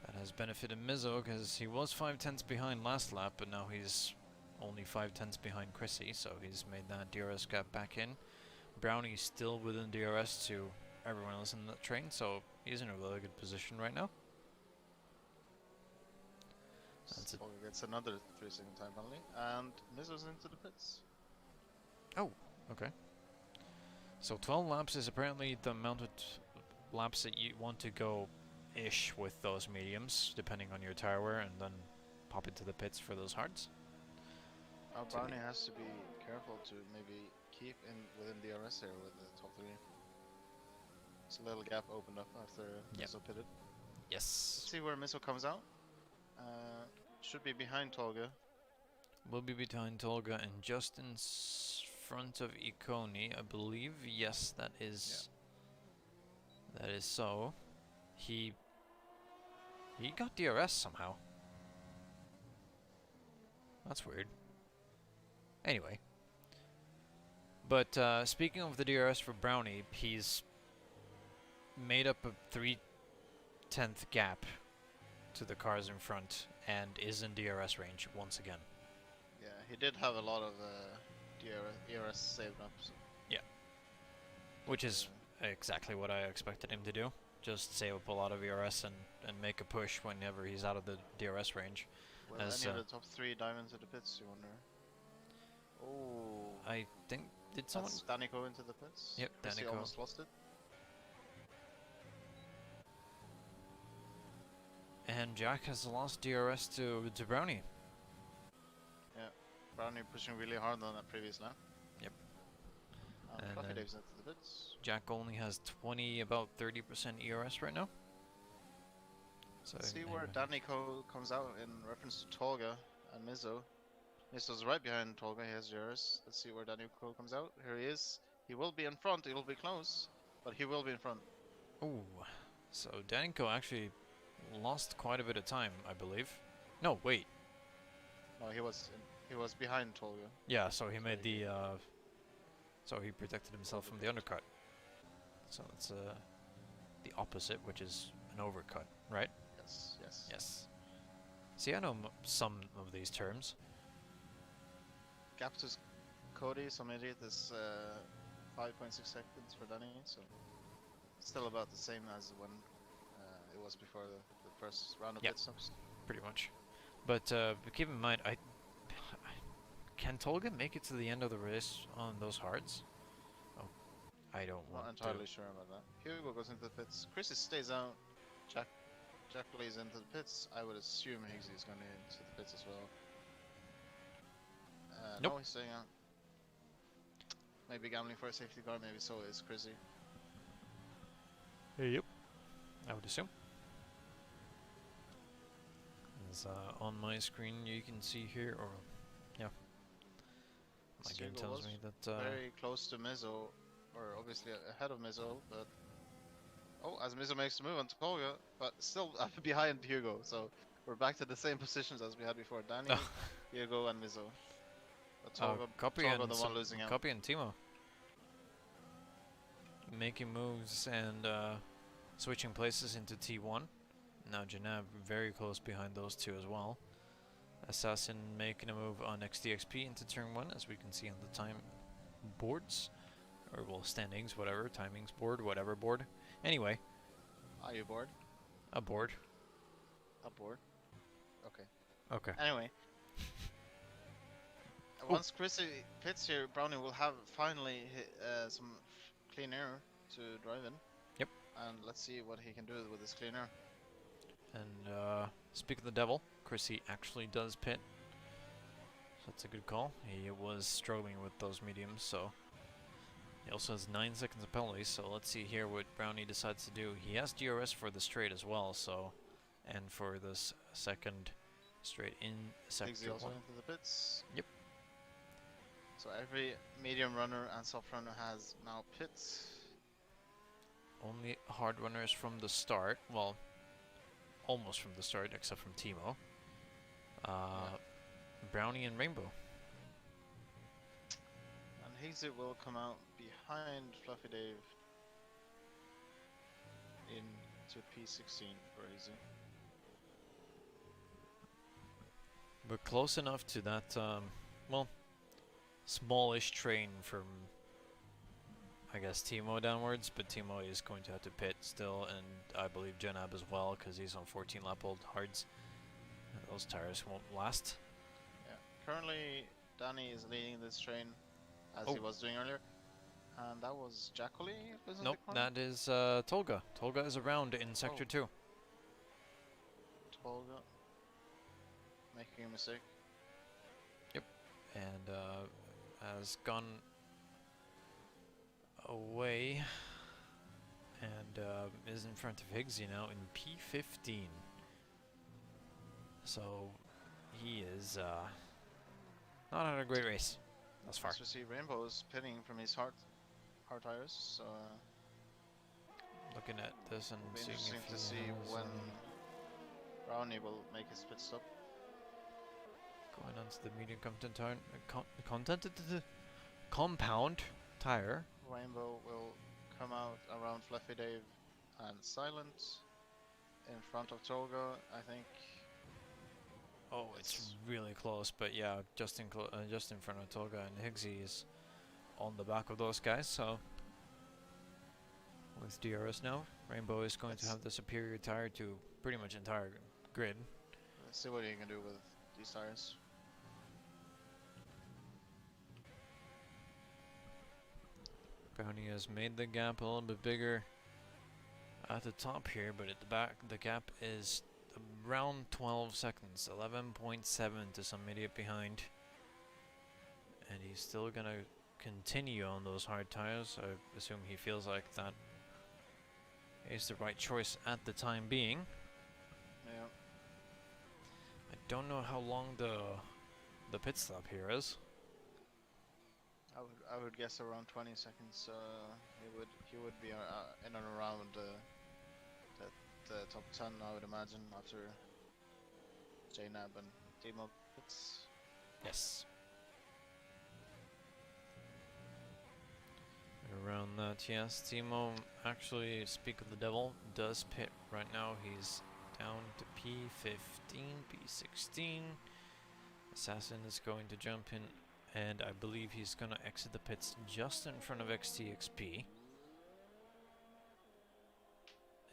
That has benefited Mizzo, because he was 5/10 behind last lap, but now he's only 5/10 behind Chrissy, so he's made that DRS gap back in. Brownie's still within DRS to everyone else in that train, so he's in a really good position right now. That's gets another 3-second time penalty, and Mizzo's into the pits. Oh, okay. So 12 laps is apparently the amount of laps that you want to go-ish with those mediums, depending on your tire wear, and then pop into the pits for those hards. Brownie has to be careful to maybe keep within DRS here with the top 3. It's a little gap opened up after Mizzo pitted. Yes. Let's see where Mizzo comes out. Should be behind Tolga. Will be behind Tolga and just in front of Iconi, I believe. Yes, that is. Yeah. That is so. He got DRS somehow. That's weird. Anyway. But speaking of the DRS for Brownie, he's made up a 3/10 gap to the cars in front and is in DRS range once again. Yeah, he did have a lot of DRS saved up. So. Yeah. Which is exactly what I expected him to do. Just save up a lot of ERS and make a push whenever he's out of the DRS range. Well, any of the top 3 dive into the pits, you wonder? Oh. I think... Did someone... That's Danico into the pits. Yep, Chrissy Danico. almost lost it. And Jack has lost DRS to Brownie. Yeah, Brownie pushing really hard on that previous lap. Yep. And Fluffy Dave's into the pits. Jack only has about 30% ERS right now. So let's see where Danico comes out in reference to Tolga and Mizzo. Misto's right behind Tolga. He has yours. Let's see where Daniel Cole comes out. Here he is. He will be in front. He will be close, but he will be in front. Ooh, so Daninko actually lost quite a bit of time, I believe. No, wait. No, he was behind Tolga. Yeah, so he So made he the so he protected himself from the undercut. So it's the opposite, which is an overcut, right? Yes, yes. Yes. See, I know some of these terms. Gap to Cody submitted is 5.6 seconds for Danny, so still about the same as when it was before the first round of Yeah. pit stops. Pretty much. But keep in mind, can Tolga make it to the end of the race on those hards? Oh, I don't Not want to. entirely sure about that. Hugo goes into the pits. Chrissy stays out. Jack lays into the pits. I would assume Higgsy is going into the pits as well. Nope. No, he's staying out. Maybe gambling for a safety car. Maybe so is Chrissy. Yep. I would assume. As on my screen you can see here, or yeah, my game Hugo tells was me that very close to Mizzo, or obviously ahead of Mizzo, but as Mizzo makes the move on Tolga, but still behind Hugo. So we're back to the same positions as we had before. Danny, Hugo, and Mizzo. But Copy Tolga and the one losing out. Copy and Timo making moves and switching places into T1. Now Janab very close behind those two as well. Assassin making a move on XDXP into turn 1, as we can see on the time boards. Or, well, standings, whatever, timings board, whatever board. Anyway. Are you bored? A board. A board? Okay. Okay. Anyway. Once Chrissy pits here, Brownie will have finally some clean air to drive in. Yep. And let's see what he can do with this clean air. And speak of the devil, Chrissy actually does pit. So that's a good call. He was struggling with those mediums, so he also has 9 seconds of penalty. So let's see here what Brownie decides to do. He has DRS for the straight as well, so, and for this second straight in sector also 1. into the pits. Yep. So every medium runner and soft runner has now pits. Only hard runners from the start. Well, almost from the start, except from Timo. Brownie and Rainbow. And Higgsy will come out behind Fluffy Dave into P16 for Higgsy. But close enough to that, well, smallish train from, I guess, Timo downwards, but Timo is going to have to pit still, and I believe Janab as well, because he's on 14 lap old hards. And those tires won't last. Yeah. Currently, Danny is leading this train, as he was doing earlier. And that was Jacoli? Nope, that is Tolga. Tolga is around in sector 2. Tolga. Making a mistake. Yep. And has gone away and is in front of Higgsy now in P15. So he is not had a great race thus far. As we see, Rainbow is pitting from his hard tires. So looking at this and it'll be seeing interesting if to see when Brownie will make his pit stop. Going on to the medium compound tire. Rainbow will come out around Fluffy Dave and Silent in front of Tolga, I think. Oh, it's really close, but yeah, just in front of Tolga, and Higgsy is on the back of those guys. So with DRS now, Rainbow is going to have the superior tire to pretty much entire grid. Let's see what you can do with these tires. Brownie has made the gap a little bit bigger at the top here, but at the back the gap is around 12 seconds, 11.7 to some idiot behind. And he's still gonna continue on those hard tires. I assume he feels like that is the right choice at the time being. Yeah. I don't know how long the the pit stop here is. I would guess around 20 seconds. He would be in and around the top 10. I would imagine after JNAB and Timo pits. Yes. Around that, yes. Timo, actually, speak of the devil, does pit right now. He's down to P15, P16. Assassin is going to jump in, and I believe he's going to exit the pits just in front of XTXP.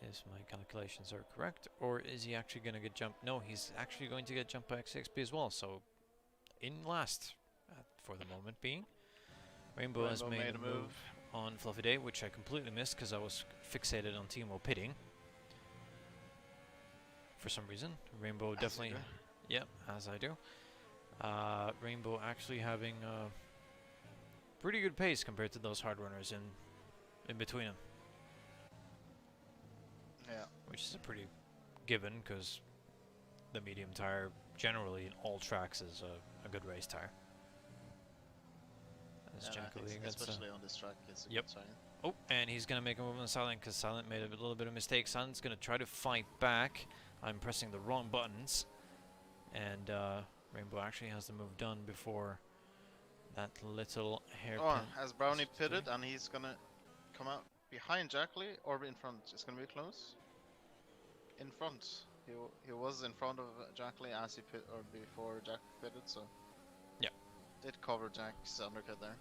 If my calculations are correct, or is he actually going to get jumped? No, he's actually going to get jumped by XTXP as well, so in last, for the moment being. Rainbow has made a move on Fluffy Day, which I completely missed because I was fixated on Timo pitting. For some reason. Rainbow definitely... Yep, as I do. Rainbow actually having a pretty good pace compared to those hard runners in between them. Yeah. Which is a pretty given because the medium tire generally in all tracks is a good race tire. Especially on this track, it's a yep. good tire. Oh, and he's going to make a move on Silent because Silent made a little bit of mistake. Silent's going to try to fight back. I'm pressing the wrong buttons. And Rainbow actually has the move done before that little hairpin. Oh, has Brownie pitted and he's going to come out behind Jackley or in front? It's going to be close. In front. He was in front of Jackley as he pit or before Jack pitted, so... Yeah. Did cover Jack's undercut there.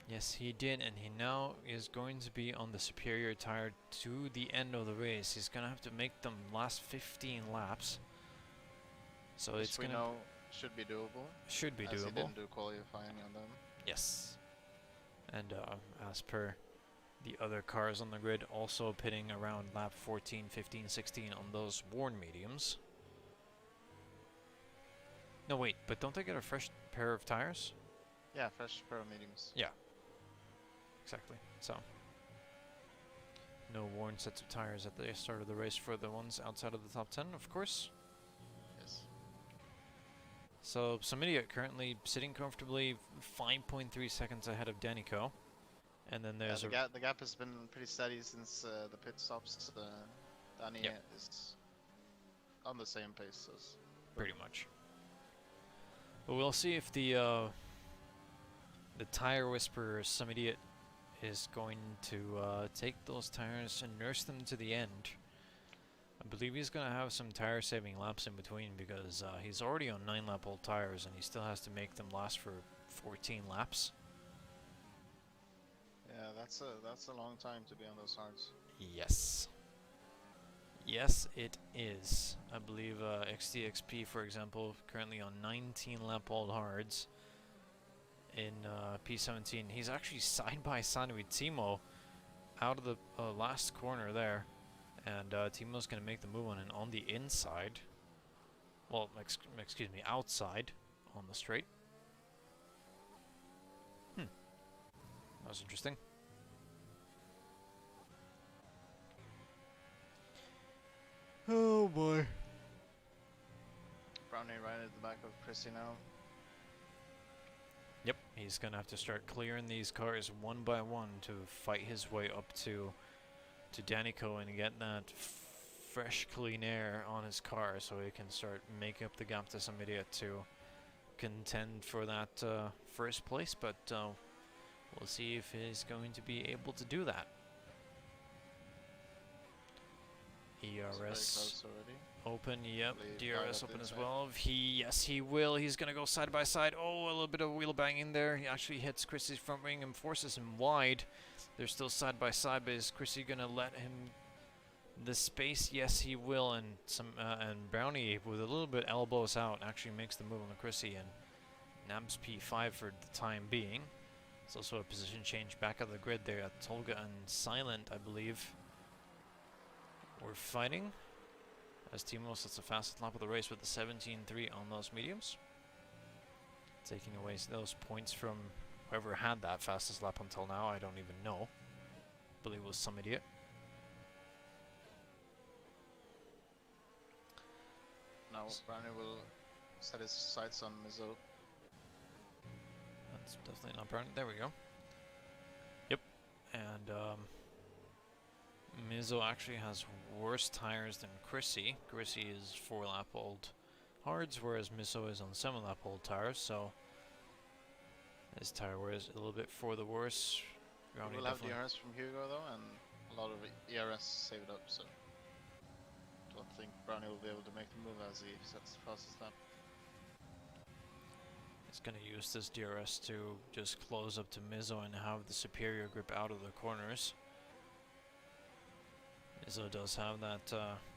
Yes, he did, and he now is going to be on the superior tire to the end of the race. He's going to have to make them last 15 laps. So which it's we going to... know should be doable. Should be as doable. He didn't do qualifying on them. Yes. And as per the other cars on the grid, also pitting around lap 14, 15, 16 on those worn mediums. No, wait, but don't they get a fresh pair of tires? Yeah, fresh pair of mediums. Yeah. Exactly. So, no worn sets of tires at the start of the race for the ones outside of the top 10, of course. Yes. So, Samidia currently sitting comfortably 5.3 seconds ahead of Danico. And then there's the gap has been pretty steady since the pit stops. Danny is on the same pace as... Pretty much. But we'll see if the tire whisperer Samidia is going to take those tires and nurse them to the end. I believe he's going to have some tire saving laps in between because he's already on 9-lap old tires and he still has to make them last for 14 laps. Yeah, that's a long time to be on those hards. Yes. Yes, it is. I believe XTXP, for example, currently on 19-lap old hards. In P17, he's actually side by side with Timo out of the last corner there, and Timo's going to make the move on the inside. Well, excuse me, outside on the straight. That was interesting. Oh boy. Brownie right at the back of Chrissy now. Yep, he's going to have to start clearing these cars one by one to fight his way up to Danico and get that fresh, clean air on his car so he can start making up the gap to some idiot to contend for that first place. But we'll see if he's going to be able to do that. ERS open, yep. DRS open as well. Yes, he will. He's going to go side by side. Oh, a little bit of wheel banging there. He actually hits Chrissy's front wing and forces him wide. They're still side by side, but is Chrissy going to let him the space? Yes, he will. And and Brownie, with a little bit elbows out, actually makes the move on the Chrissy and nabs P5 for the time being. It's also a position change back of the grid there at Tolga and Silent, I believe. We're fighting as Timo sets the fastest lap of the race with the 17.3 on those mediums. Taking away those points from whoever had that fastest lap until now, I don't even know. I believe it was some idiot. Now Brownie will set his sights on Mizzou. It's definitely not Brownie. There we go. Yep. And Mizzo actually has worse tires than Chrissy. Chrissy is 4-lap old hards, whereas Mizzo is on 7-lap old tires, so his tire wear is a little bit for the worse. We'll have DRS from Hugo though, and a lot of ERS saved up, so don't think Brownie will be able to make the move as he sets the fastest lap. He's going to use this DRS to just close up to Mizzo and have the superior grip out of the corners. Mizzo does have that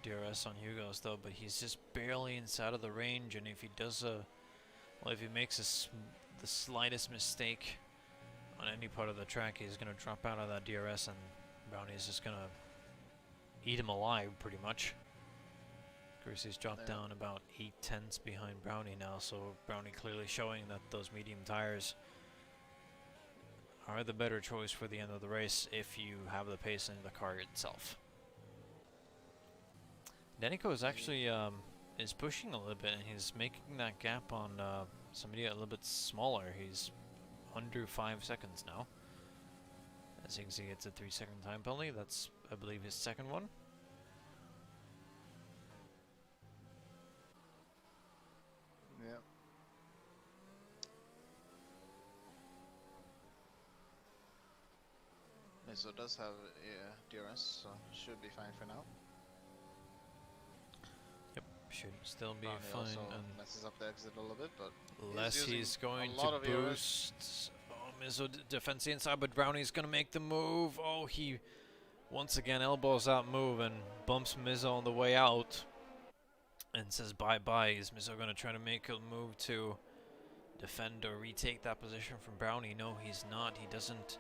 DRS on Hugo's though, but he's just barely inside of the range, and if he does well, if he makes the slightest mistake on any part of the track, he's going to drop out of that DRS, and Brownie is just going to eat him alive, pretty much. Chrissy's dropped down about 8/10 behind Brownie now, so Brownie clearly showing that those medium tires are the better choice for the end of the race if you have the pace in the car itself. Danico is actually is pushing a little bit, and he's making that gap on somebody a little bit smaller. He's under 5 seconds now. As you can see, it's a 3-second time penalty. That's, I believe, his second one. Yeah. Mizzo does have DRS, so should be fine for now. Yep, should still be Brownie fine. also And messes up the exit a little bit, but unless he's going lot to of ERS. boost. Oh, Mizzo defends the inside, but Brownie's going to make the move. Oh, he once again elbows that move and bumps Mizzo on the way out and says bye-bye. Is Mizzo going to try to make a move to defend or retake that position from Brownie? No, he's not. He doesn't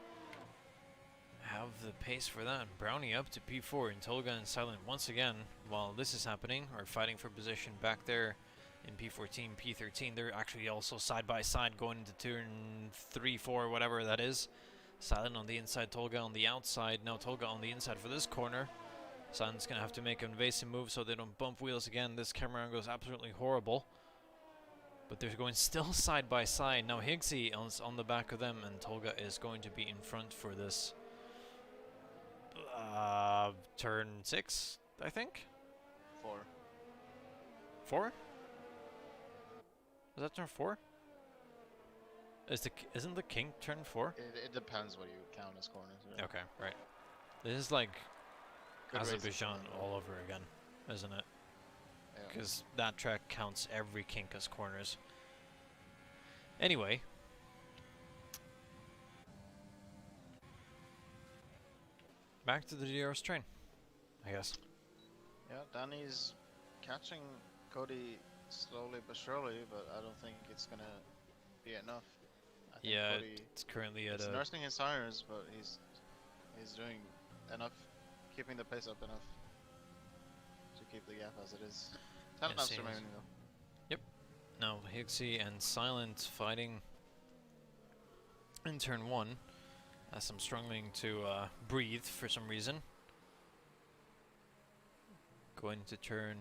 have the pace for that. Brownie up to P4, and Tolga and Silent once again, while this is happening, are fighting for position back there in P14, P13. They're actually also side by side going into turn 3, 4, whatever that is. Silent on the inside, Tolga on the outside. Now Tolga on the inside for this corner. Silent's going to have to make an invasive move so they don't bump wheels again. This camera angle is absolutely horrible. But they're going still side by side. Now Higgsy on the back of them, and Tolga is going to be in front for this turn 6, I think? 4. 4? Is that turn 4? Isn't the king turn 4? It depends what you count as corners. Right? Okay, right. This is like Good Azerbaijan racing. all over again, isn't it? Yeah. Because that track counts every kink as corners. Anyway. Back to the DRS train, I guess. Yeah, Danny's catching Cody slowly but surely, but I don't think it's gonna be enough. I think Yeah, Cody it's currently at is a... nursing his tires, but he's doing enough, keeping the pace up enough to keep the gap as it is. 10 laps he is. remaining though. Now Higgsy and Silent fighting in turn 1, as I'm struggling to breathe for some reason. Going to turn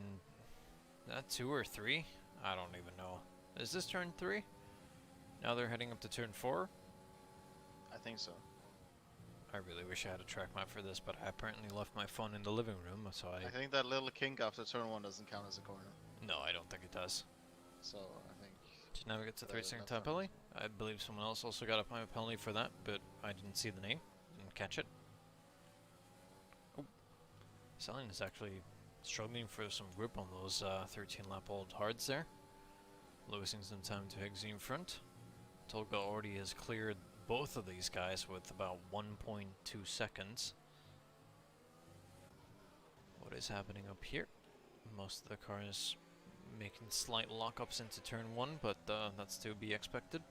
2 or 3? I don't even know. Is this turn 3? Now they're heading up to turn 4? I think so. I really wish I had a track map for this, but I apparently left my phone in the living room, so I think that little kink after turn 1 doesn't count as a corner. No, I don't think it does. So I think... To navigate to the 3-second left time hand. penalty. I believe someone else also got a penalty for that, but I didn't see the name. Didn't catch it. Oh. Silent is actually struggling for some grip on those 13-lap old hards there. Losing some time to Higgsy in front. Tolga already has cleared both of these guys with about 1.2 seconds. What is happening up here? Most of the cars making slight lockups into turn 1, but that's to be expected.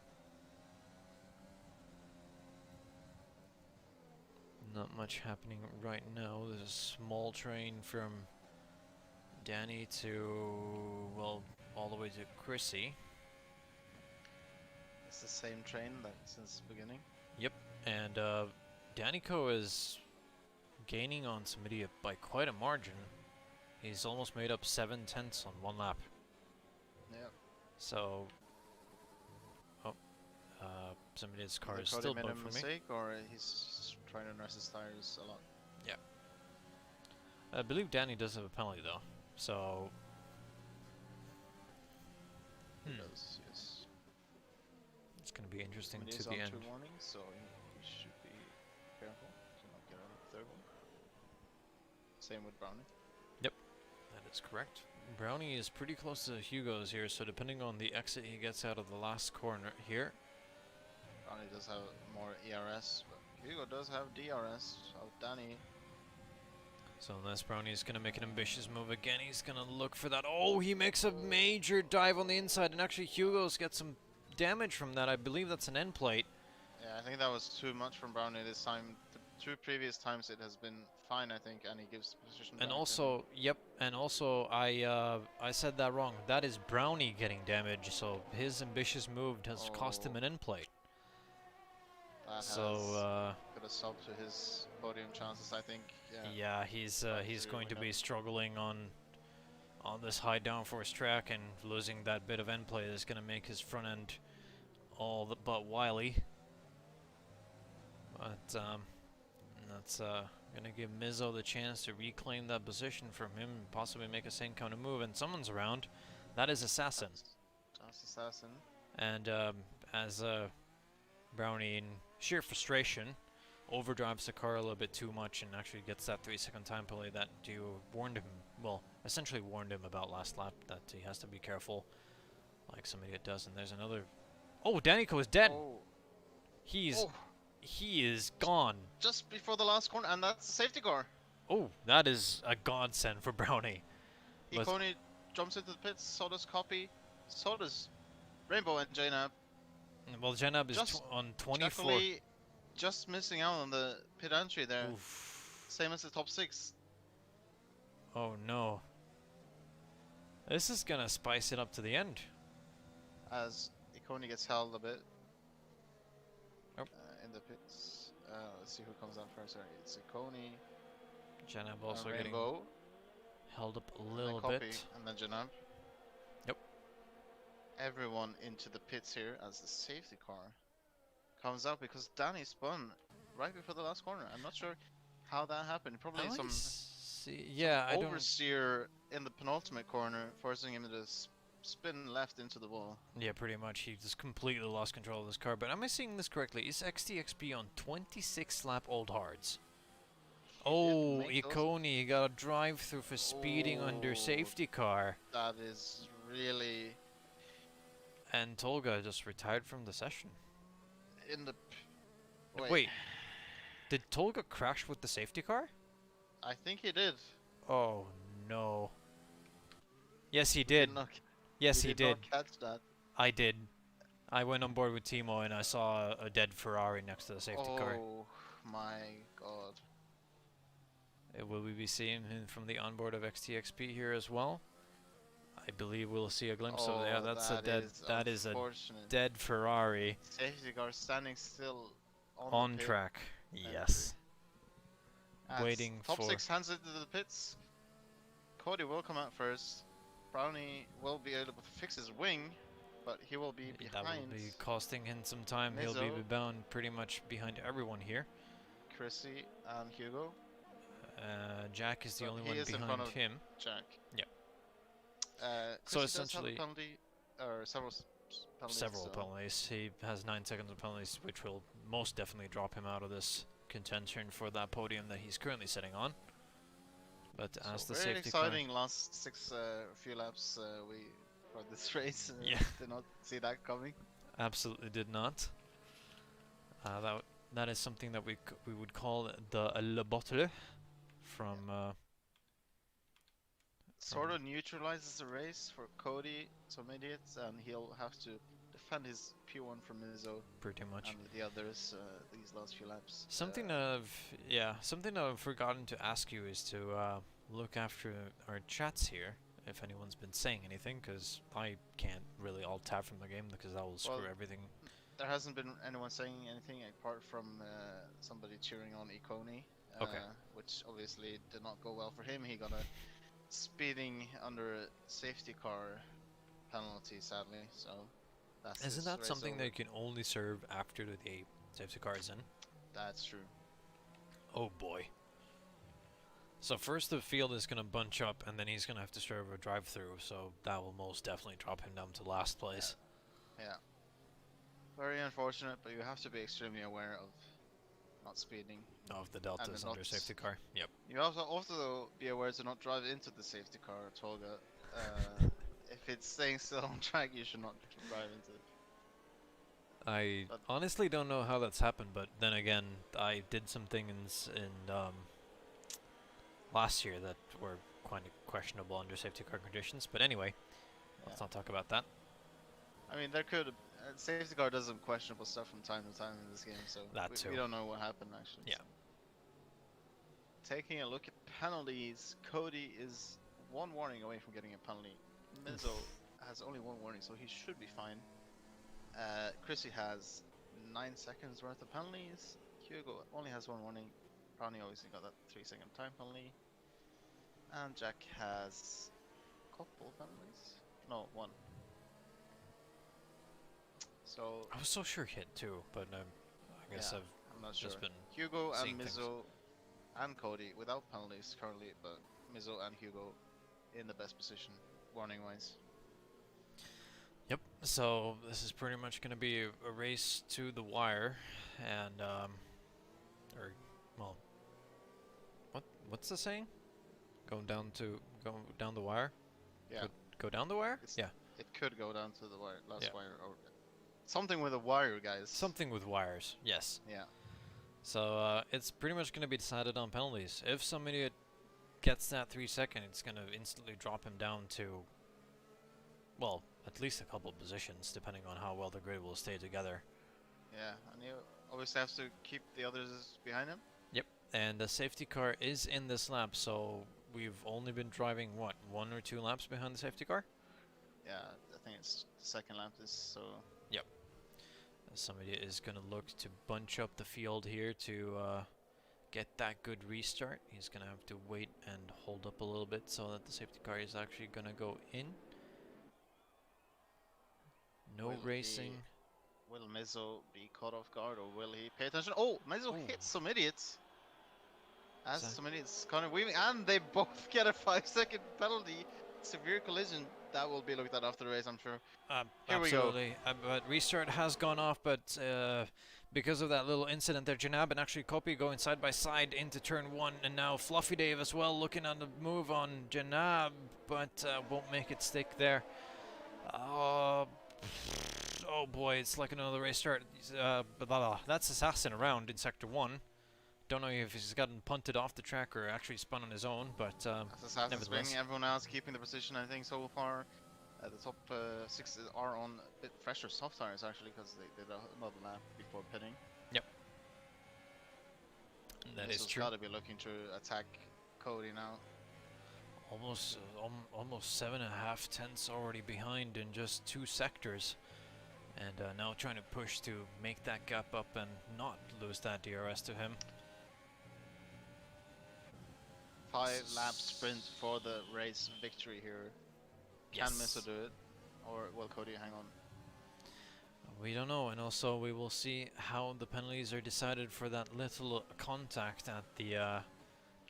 Not much happening right now. There's a small train from Danny to, well, all the way to Chrissy. It's the same train that since the beginning. Yep, and Danico is gaining on somebody by quite a margin. He's almost made up 7/10 on 1 lap. Yep. So, Somebody's car Either is Cody still made a above for me. mistake, or he's trying to nurse his tires a lot. I believe Danny does have a penalty though, so He does, yes. it's going to be interesting He to is the on end. 2 warnings, so he should be careful to not get on the third one. Same with Brownie. That is correct. Brownie is pretty close to Hugo's here, so depending on the exit he gets out of the last corner here. Brownie does have more ERS, but Hugo does have DRS. So Danny. So unless Brownie is going to make an ambitious move again, he's going to look for that. Oh, he makes a major dive on the inside, and actually Hugo's got some damage from that. I believe that's an end plate. Yeah, I think that was too much from Brownie this time. The 2 previous times it has been fine, I think, and he gives position And back. also, yep, and also I said that wrong. That is Brownie getting damage, so his ambitious move has cost him an end plate. That So could have subbed to his podium chances, I think. yeah, he's going to be struggling on this high downforce track, and losing that bit of end plate is going to make his front end all but wily. But that's going to give Mizzo the chance to reclaim that position from him and possibly make a same kind of move. And someone's around. That is Assassin. That's Assassin. And as Brownie, in sheer frustration, overdrives the car a little bit too much and actually gets that 3-second time penalty that you warned him, well, essentially warned him about last lap, that he has to be careful, like some idiot does. And there's another. Oh, Danico is dead. Oh. He is gone. Just before the last corner, and that's a safety car. Oh, that is a godsend for Brownie. Ikoni jumps into the pits, so does Copy, so does Rainbow and Jainab. Well, Janab is on 24. Just missing out on the pit entry there. Oof. Same as the top 6. Oh no. This is gonna spice it up to the end. As Ikoni gets held a bit Oh. in the pits. Let's see who comes out first. Sorry, it's Ikoni. Janab also getting Rainbow, held up a and little then Copy, bit. and then Janab. Yep. Everyone into the pits here as the safety car comes out because Danny spun right before the last corner. I'm not sure how that happened. Probably some oversteer in the penultimate corner, forcing him to spin left into the wall. Yeah, pretty much. He just completely lost control of this car. But am I seeing this correctly? Is XTXP on 26 lap old hards? Oh, Ikoni got a drive-through for speeding under safety car. That is really. And Tolga just retired from the session. In the. Wait. Did Tolga crash with the safety car? I think he did. Oh no. Yes, he did. Yes, he did. Not catch that. I did. I went on board with Timo and I saw a dead Ferrari next to the safety car. Oh my god. Will we be seeing him from the onboard of XTXP here as well? I believe we'll see a glimpse of it. Yeah, that's a dead. That is a dead Ferrari. Safety car standing still on track. Yes. Waiting top for. Top 6 hands into the pits. Cody will come out first. Brownie will be able to fix his wing, but he will be behind. That will be costing him some time. Mizzo. He'll be bound pretty much behind everyone here. Chrissy and Hugo. Jack is the only one behind him. Jack. Yep. So essentially, penalty, or several penalties. He has 9 seconds of penalties, which will most definitely drop him out of this contention for that podium that he's currently sitting on. But so as the very safety exciting last 6 few laps for this race. Yeah. Did not see that coming. Absolutely did not. That is something that we would call the Le Bottle from. Sort of neutralizes the race for Cody, some idiots, and he'll have to defend his P1 from Mizzo. Pretty much. And the others these last few laps. Something something I've forgotten to ask you is to look after our chats here. If anyone's been saying anything, because I can't really alt-tab from the game because that will screw everything. There hasn't been anyone saying anything apart from somebody cheering on Ikoni, which obviously did not go well for him. He got a speeding under a safety car penalty, sadly. So That's Isn't his that race something over. that can only serve after the safety car is in? That's true. Oh boy. So first the field is going to bunch up, and then he's going to have to serve a drive-through, so that will most definitely drop him down to last place. Yeah. Very unfortunate, but you have to be extremely aware of not speeding. Oh, if the And Delta then is not. under safety car. Yep. You also be aware to not drive into the safety car, Tolga. If it's staying still on track, you should not drive into it. I But honestly don't know how that's happened, but then again, I did some things in last year that were quite questionable under safety car conditions. But anyway, let's yeah, not talk about that. I mean there could safety car does some questionable stuff from time to time in this game, so That too. we don't know what happened actually. Yeah. So. Taking a look at penalties, Cody is one warning away from getting a penalty. Mizzo has only one warning, so he should be fine. Chrissy has 9 seconds worth of penalties. Hugo only has one warning. Brownie obviously got that 3-second time penalty. And Jack has a couple penalties. No, one. So I was so sure he hit two, but I guess yeah, I've I'm not sure. just been Hugo and seeing things. Mizzo and Cody without penalties currently, but Mizzo and Hugo in the best position, warning wise. Yep. So this is pretty much going to be a race to the wire, and or well, what's the saying? Go down the wire. Yeah, Go down the wire. it's, Yeah. it could go down to the wire, last Yeah. wire, or something with a wire, guys. Something with wires. Yes. Yeah. So it's pretty much going to be decided on penalties. If somebody gets that 3 second, it's going to instantly drop him down to, well, at least a couple of positions, depending on how well the grid will stay together. Yeah, and you obviously have to keep the others behind him. Yep. And the safety car is in this lap, so we've only been driving, what, 1 or 2 laps behind the safety car? Yeah, I think it's the second lap this, so... Yep. Somebody is going to look to bunch up the field here to get that good restart. He's going to have to wait and hold up a little bit so that the safety car is actually going to go in. No racing. Will Mizzo be caught off guard, or will he pay attention? Oh, Mizzo hits some idiots. As some idiots, Connor weaving, and they both get a 5-second penalty. Severe collision. That will be looked at after the race, I'm sure. Here Absolutely. we go. But restart has gone off, but because of that little incident there, Janab and actually Copy going side by side into turn 1, and now Fluffy Dave as well looking on the move on Janab, but won't make it stick there. Oh boy, it's like another race start. That's Assassin around in Sector 1. Don't know if he's gotten punted off the track or actually spun on his own, but Assassin's bringing everyone else keeping the position, I think, so far. The top 6 are on a bit fresher soft tires, actually, because they did another lap before pitting. Yep. That is true. Got to be looking to attack Cody now. Almost 7.5 tenths already behind in just 2 sectors. And now trying to push to make that gap up and not lose that DRS to him. 5-lap sprint for the race victory here. Can Mizzo do it? Or will Cody hang on? We don't know, and also we will see how the penalties are decided for that little contact at the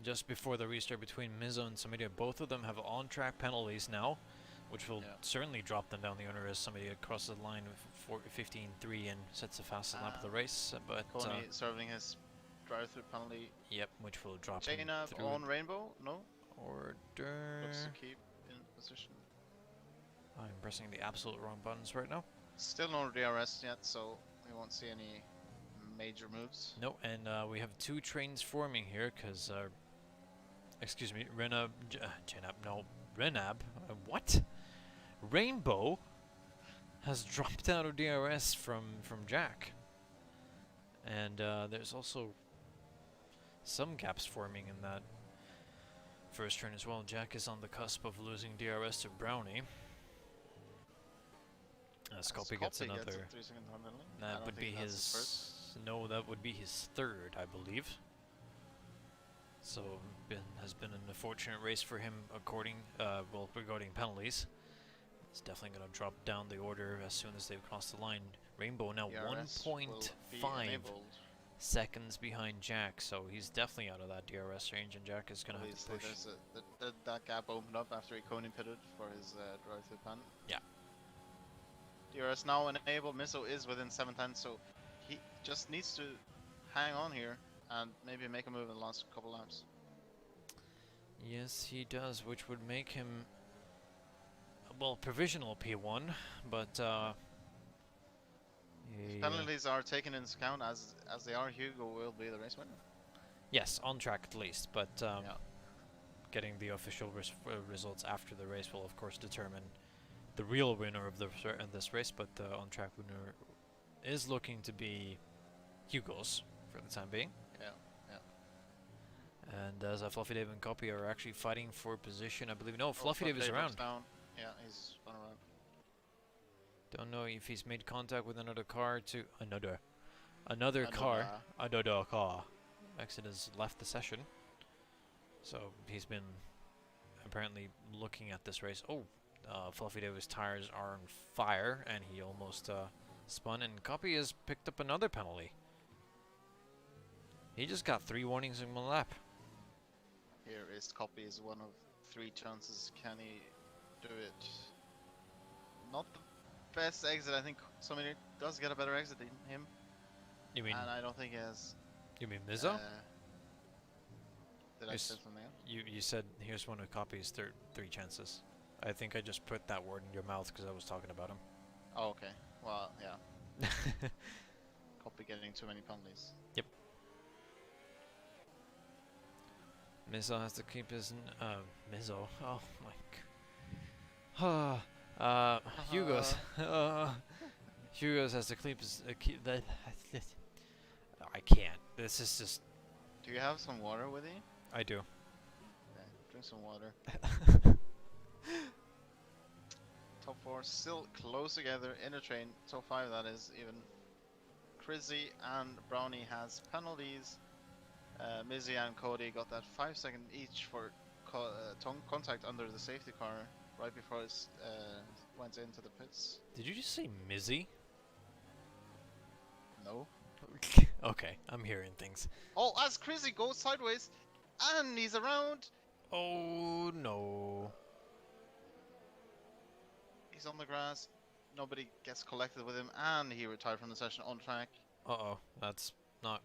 just before the restart between Mizzo and Samidia. Both of them have on-track penalties now, which will certainly drop them down the owner as somebody crosses the line with 15.3 and sets a fastest lap of the race. But Coney serving his drive-through penalty. Yep, which will drop him through. On Rainbow? No? Order. Looks to keep in position. I'm pressing the absolute wrong buttons right now. Still no DRS yet, so we won't see any major moves. No, and we have 2 trains forming here because, excuse me, Renab, what? Rainbow has dropped out of DRS from Jack. And there's also some gaps forming in that first turn as well. Jack is on the cusp of losing DRS to Brownie. Scopy gets another. That would be his. No, that would be his 3rd, I believe. So has been an unfortunate race for him, regarding penalties. It's definitely going to drop down the order as soon as they cross the line. Rainbow now DRS will be 1.5 enabled. seconds behind Jack, so he's definitely out of that DRS range, and Jack is going to have to Obviously, push. there's that gap opened up after he Coney pitted for his drive-through pan. Yeah. DRS now enabled. Miso is within 7/10, so he just needs to hang on here and maybe make a move in the last couple laps. Yes, he does, which would make him, well, provisional P1, but If penalties are taken into account as they are, Hugo will be the race winner. yes, on track at least, but Yeah. getting the official results after the race will of course determine the real winner of this race, but the on-track winner is looking to be Hugo's for the time being. Yeah, yeah. And as Fluffy Dave and Copy are actually fighting for position, I believe. No, Fluffy Dave is around. Down. Yeah, he's run around. Don't know if he's made contact with another car to another car. Exit has left the session, so he's been apparently looking at this race. Oh, Fluffy Dave's tires are on fire, and he almost spun. And Copy has picked up another penalty. He just got 3 warnings in 1 lap. Here is Copy is one of 3 chances. Can he do it? Not the best exit. I think somebody does get a better exit than him. You mean? And I don't think he has. You mean Mizzo? Did I say something else? You said here's one of Copy's 3 chances. I think I just put that word in your mouth because I was talking about him. Oh, okay. Well, yeah. Copy getting too many penalties. Yep. Mizzo has to keep his Mizzo. Oh my god. Hugo's. Hugo's has to keep his that. I can't. This is just. Do you have some water with you? I do. Okay, drink some water. Top 4 still close together in a train. Top 5 that is even. Crizzy and Brownie has penalties. Mizzy and Cody got that 5 second each for contact under the safety car right before it went into the pits. Did you just say Mizzy? No. Okay, I'm hearing things. Oh, as Crizzy goes sideways and he's around. Oh no. He's on the grass. Nobody gets collected with him, and he retired from the session on track. Uh-oh, that's not.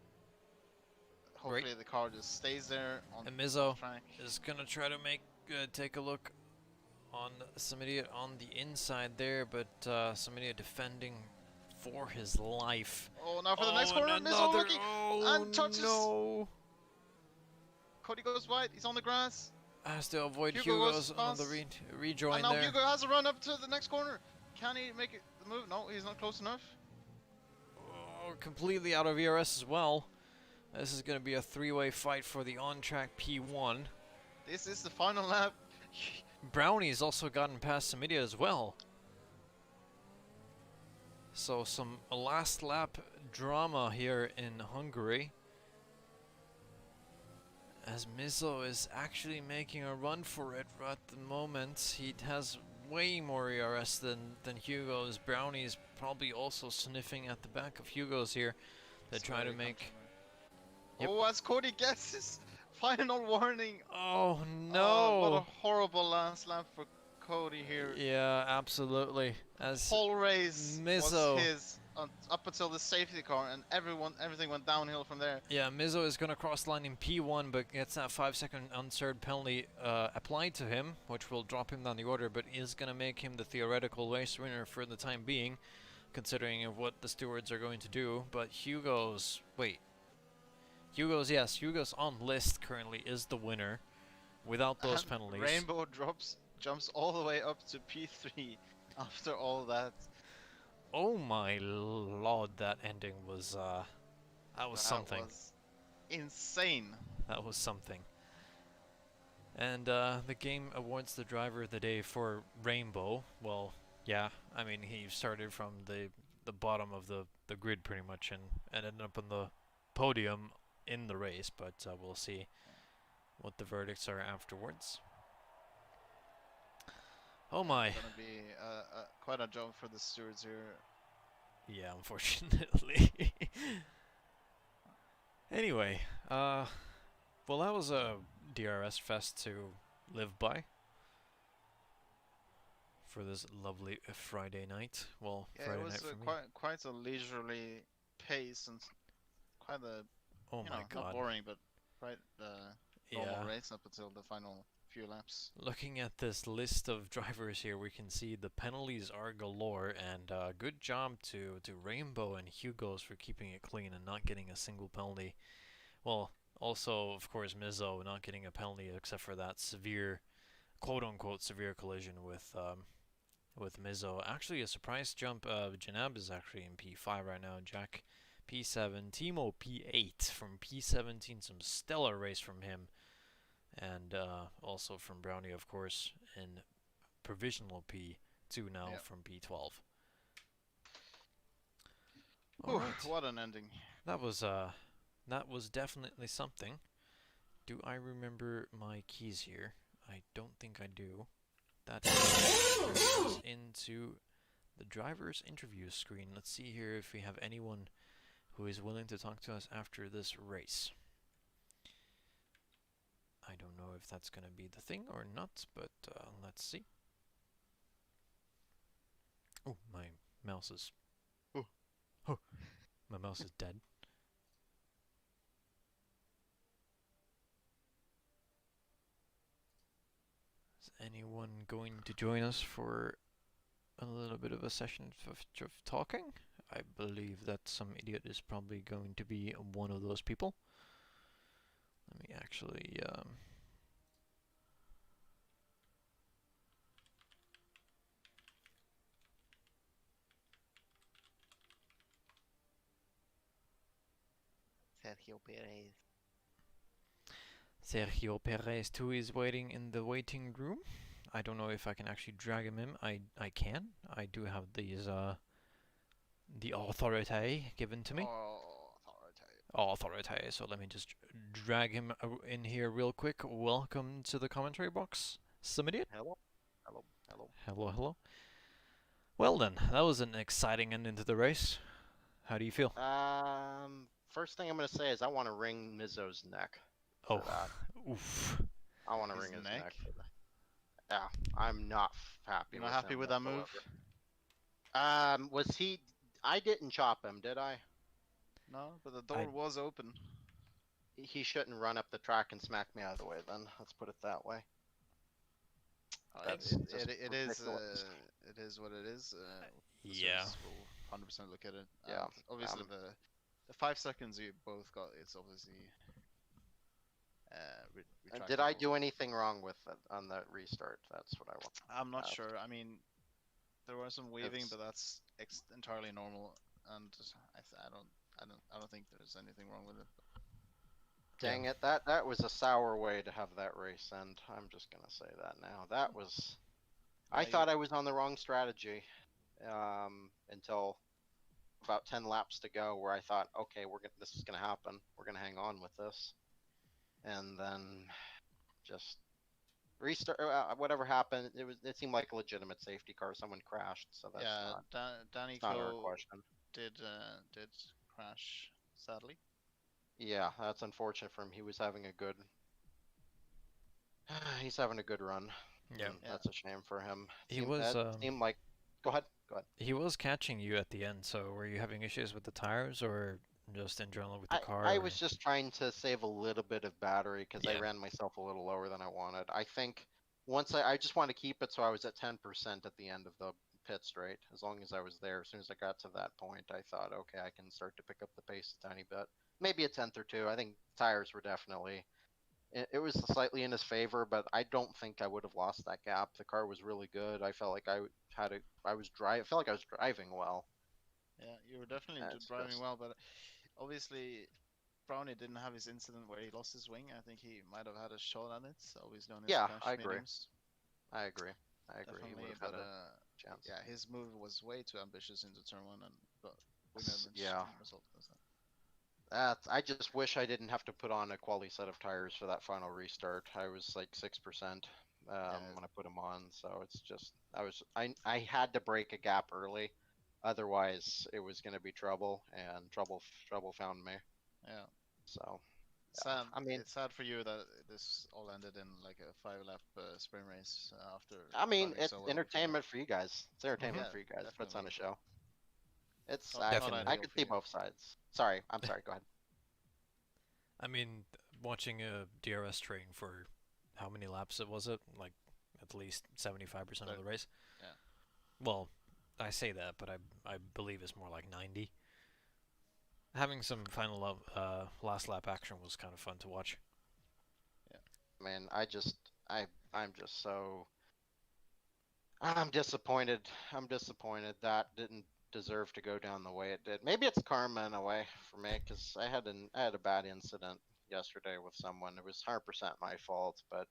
Hopefully great. the car just stays there on And track. is gonna try to take a look on some idiot on the inside there, but some idiot defending for his life. Oh, now for the next corner, Mizzo looking and touches. No. Cody goes wide. He's on the grass. Has to avoid Hugo Hugo's on the rejoin and now there. Hugo has a run up to the next corner. Can he make it the move? No, he's not close enough. Oh, completely out of ERS as well. This is going to be a 3-way fight for the on-track P1. This is the final lap. Brownie's also gotten past Samidia as well. So some last lap drama here in Hungary. As Mizzo is actually making a run for it at the moment. He has way more ERS than Hugo's. Brownie's probably also sniffing at the back of Hugo's here. They try to make... Yep. Oh, as Cody gets his final warning. Oh no! Oh, what a horrible last lap for Cody here. Yeah, absolutely. As whole race Mizzo was his up until the safety car, and everything went downhill from there. Yeah, Mizzo is going to cross the line in P1, but gets that 5-second unserved penalty applied to him, which will drop him down the order, but is going to make him the theoretical race winner for the time being, considering of what the stewards are going to do. But Hugo's on list currently is the winner without those and penalties. Rainbow jumps all the way up to P3 after all that. Oh my lord, that ending was something. That was insane. That was something. And the game awards the driver of the day for Rainbow. Well, yeah, I mean he started from the bottom of the grid pretty much and ended up on the podium in the race, but we'll see what the verdicts are afterwards. Oh my. Gonna be quite a job for the stewards here. Yeah, unfortunately. Anyway, well, that was a DRS fest to live by for this lovely Friday night. Well, Yeah, it Friday night was for me. quite a leisurely pace and quite a, Oh you my know, not god. boring, but quite normal Yeah. race up until the final few laps. Looking at this list of drivers here, we can see the penalties are galore, and good job to Rainbow and Hugo's for keeping it clean and not getting a single penalty. Well, also, of course, Mizzo not getting a penalty except for that severe, quote-unquote, severe collision with Mizzo. Actually, a surprise jump. Janab is actually in P5 right now. Jack P7, Timo P8 from P17. Some stellar race from him, and also from Brownie, of course, in provisional P2 now Yeah. from P12. All Whew, right, what an ending. that was definitely something. Do I remember my keys here? I don't think I do. That is into the driver's interview screen. Let's see here if we have anyone who is willing to talk to us after this race. I don't know if that's going to be the thing or not, but let's see. Oh, my mouse is... Ooh. Oh, my mouse is dead. Is anyone going to join us for a little bit of a session of talking? I believe that some idiot is probably going to be one of those people. Let me actually... Sergio Perez. Sergio Perez too is waiting in the waiting room. I don't know if I can actually drag him in. I can. I do have these the authority given to me. Oh, authority. Authority. So let me just drag him in here real quick. Welcome to the commentary box. Some idiot. Hello, hello, hello. Hello, hello. Well then, that was an exciting end into the race. How do you feel? First thing I'm gonna say is I want to wring Mizzo's neck for Oh, that. oof. I want to His wring his neck? neck for that. Yeah, I'm not happy You're with not happy him with that move? whatsoever. Was he? I didn't chop him, did I? No, but the door was open. He shouldn't run up the track and smack me out of the way. Then let's put it that way. That's just It is ridiculous. it is what it is. The Yeah. stewards will 100% look at it. Yeah, And obviously the 5 seconds you both got, it's obviously Did I retractable. do anything wrong with it on that restart? That's what I want. I'm not ask. sure. I mean, there was some weaving, It's- but that's entirely normal, and I don't think there's anything wrong with it. Dang it, that was a sour way to have that race end. I'm just gonna say that now. That was I Yeah, thought I was on the wrong strategy until about 10 laps to go, where I thought, okay, this is gonna happen. We're gonna hang on with this, and then just restart. Whatever happened, it seemed like a legitimate safety car. Someone crashed, so that's Danny not our Co question. did crash, sadly. Yeah, that's unfortunate for him. He was having a good. He's having a good run. Yeah. That's a shame for him. He was Seemed like. Go ahead. Go ahead. he was catching you at the end. So were you having issues with the tires or just in general with the car? I was just trying to save a little bit of battery because I Yeah. ran myself a little lower than I wanted. I think once I just want to keep it so I was at 10% at the end of the pit straight. As long as I was there, as soon as I got to that point, I thought, okay, I can start to pick up the pace a tiny bit. Maybe a tenth or two. I think tires were definitely. It was slightly in his favor, but I don't think I would have lost that gap. The car was really good. I felt like I was driving. I felt like I was driving well. Yeah, you were definitely It's driving just well, but obviously Brownie didn't have his incident where he lost his wing. I think he might have had a shot at it. Obviously on his yeah, crash I agree. mediums. I agree. I agree. He Definitely, would have but had a chance. yeah, his move was way too ambitious into turn one, and but we managed Yeah. the result was that. I just wish I didn't have to put on a quality set of tires for that final restart. I was like 6%. Yeah. when I put him on. So it's just I had to break a gap early, otherwise it was gonna be trouble, and trouble found me. Yeah. So Sad. I mean, It's sad for you that this all ended in like a 5-lap sprint race after driving it's so well before. entertainment for you guys. It's entertainment Yeah, for you guys. Puts on definitely. a show. It's Not Definitely. I ideal can for see you. both sides. Sorry, I'm sorry. Go ahead. I mean, watching a DRS training for how many laps was it? Like at least 75% of the race. Yeah. Well, I say that, but I believe it's more like 90. Having some final last lap action was kind of fun to watch. I mean, I'm just so I'm disappointed. I'm disappointed that didn't deserve to go down the way it did. Maybe it's karma in a way for me, because I had a bad incident yesterday with someone. It was 100% my fault, but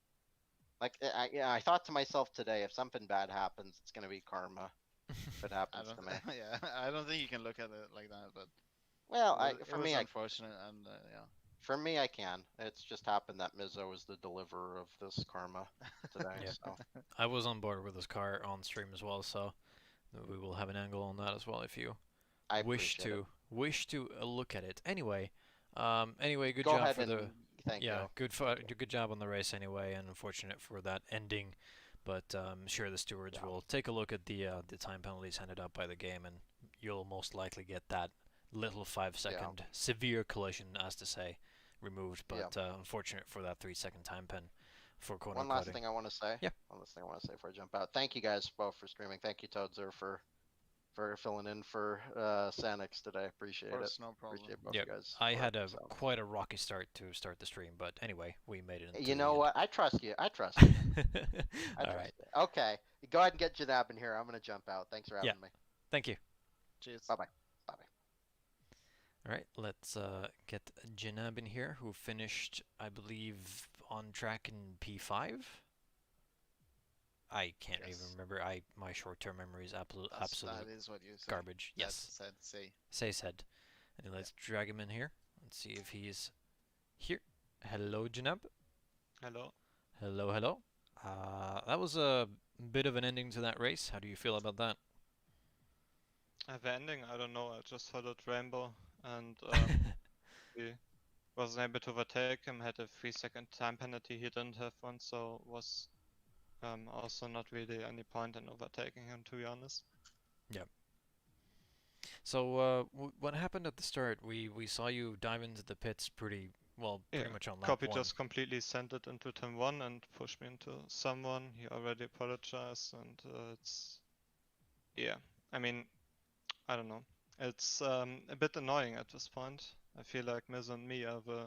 like I thought to myself today, if something bad happens, it's gonna be karma if it I happens don't. to me. Yeah, I don't think you can look at it like that, but Well, it was unfortunate, and yeah. for me I can. It's just happened that Mizzo was the deliverer of this karma today. Yeah. So I was on board with this car on stream as well, so we will have an angle on that as well if you I wish appreciate it. to look at it. Anyway, good Go job ahead for the and thank yeah, you. good job on the race anyway, and unfortunate for that ending. But sure, the stewards Yeah. will take a look at the time penalties handed out by the game, and you'll most likely get that little 5-second severe collision, as to say, removed. But unfortunate for that 3-second time pen for corner One last cutting. thing I want to say. Yeah. One last thing I want to say before I jump out. Thank you guys both for streaming. Thank you, Toadzer, for filling in for Sanix today. Appreciate Of it. course, no problem. Appreciate both Yep. you guys. I for had it, a so. quite a rocky start to start the stream, but anyway, we made it into You the know end. what? I trust you. I trust you. I All trust right. you. Okay. Go ahead and get Janab in here. I'm gonna jump out. Thanks for having me. Thank you. Cheers. Bye bye. Bye bye. All right, let's get Janab in here, who finished, I believe, on track in P5. I can't even Yes. remember. My short-term memory is absolute That is what you said. garbage. Yes. Say. Said. And let's drag him in here. Let's see if he's here. Hello, Janab. Hello. Hello, hello. That was a bit of an ending to that race. How do you feel about that? The ending, I don't know. I just followed Rainbow and he wasn't able to overtake him. Had a 3-second time penalty. He didn't have one, so was also not really any point in overtaking him, to be honest. So, what happened at the start? We saw you dive into the pits pretty much on lap Copy 1. just completely sent it into turn 1 and pushed me into someone. He already apologized, and yeah. I mean, I don't know. It's a bit annoying at this point. I feel like Miz and me are the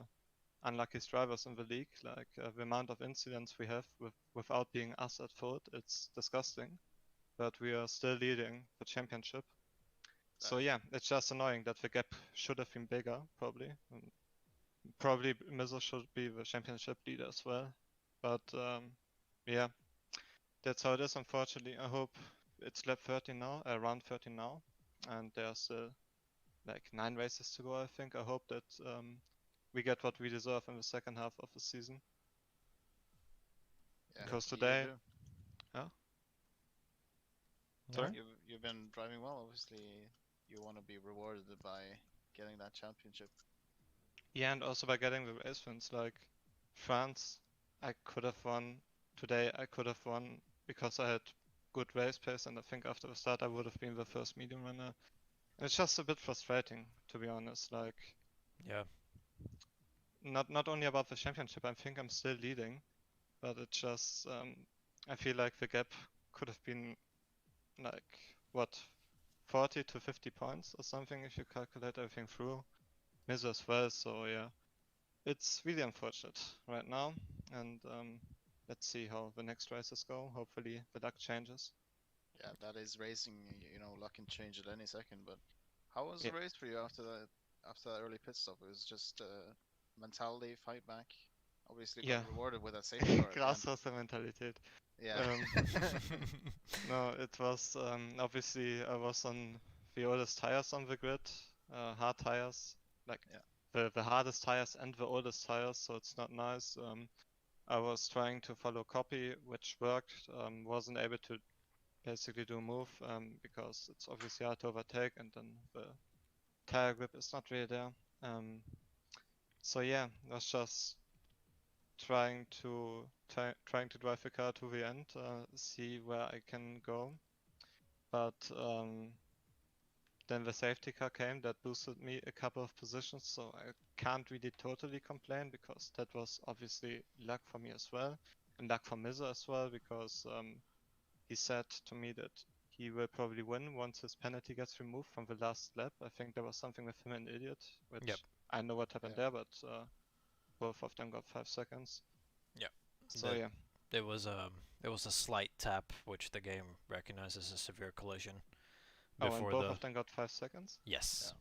unluckiest drivers in the league. Like the amount of incidents we have without being us at fault, it's disgusting. But we are still leading the championship. So yeah, it's just annoying that the gap should have been bigger, probably. Probably Mizzle should be the championship leader as well. But yeah, that's how it is, unfortunately. I hope it's lap 30 now, round 30 now, and there's still like 9 races to go, I think. I hope that we get what we deserve in the second half of the season. Yeah, Because you today, do. Sorry? You've been driving well. Obviously, you want to be rewarded by getting that championship. yeah, and also by getting the race wins, like France, I could have won. Today I could have won because I had good race pace, and I think after the start I would have been the first medium runner. It's just a bit frustrating, to be honest. Like, Yeah. not only about the championship, I think I'm still leading, but it just I feel like the gap could have been like what 40 to 50 points or something if you calculate everything through. Miz as well, so yeah, it's really unfortunate right now, and let's see how the next races go. Hopefully the luck changes. Yeah, that is racing. Luck can change at any second. But how was the race for you after that early pit stop? It was just mentality, fight back. Obviously, got rewarded with a safety car. Grasshopper-Mentalität. Yeah. No, it was obviously I was on the oldest tires on the grid, hard tires, like the hardest tires and the oldest tires, so it's not nice. I was trying to follow copy, which worked. Wasn't able to basically do a move because it's obviously hard to overtake, and then the tire grip is not really there. So yeah, was just trying to drive the car to the end, see where I can go. But then the safety car came that boosted me a couple of positions, so I can't really totally complain because that was obviously luck for me as well, and luck for Mizza as well, because he said to me that he will probably win once his penalty gets removed from the last lap. I think there was something with him and Idiot, which Yep. I know what happened Yeah. there, but both of them got 5 seconds. Yep. So The- yeah. There was a slight tap, which the game recognizes as a severe collision. Oh, and Before both the of them got 5 seconds? yes,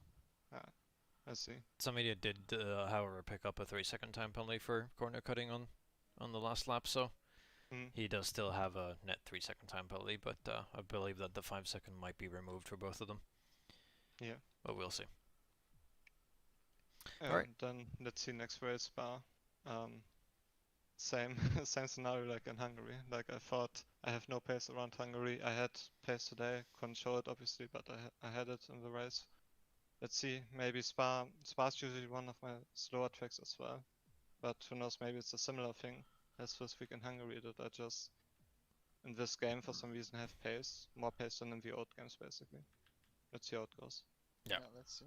I see. some idiot did, however, pick up a 3-second time penalty for corner cutting on the last lap. So Mm. he does still have a net 3-second time penalty, but I believe that the 5-second might be removed for both of them. Yeah. But we'll see. Yeah, then let's see next race bar. Same same scenario like in Hungary. Like I thought I have no pace around Hungary. I had pace today, couldn't show it obviously, but I had it in the race. Let's see, maybe Spa's usually one of my slower tracks as well. But who knows, maybe it's a similar thing as this week in Hungary that I just in this game for some reason have pace, more pace than in the old games basically. Let's see how it goes. Yeah. Let's see.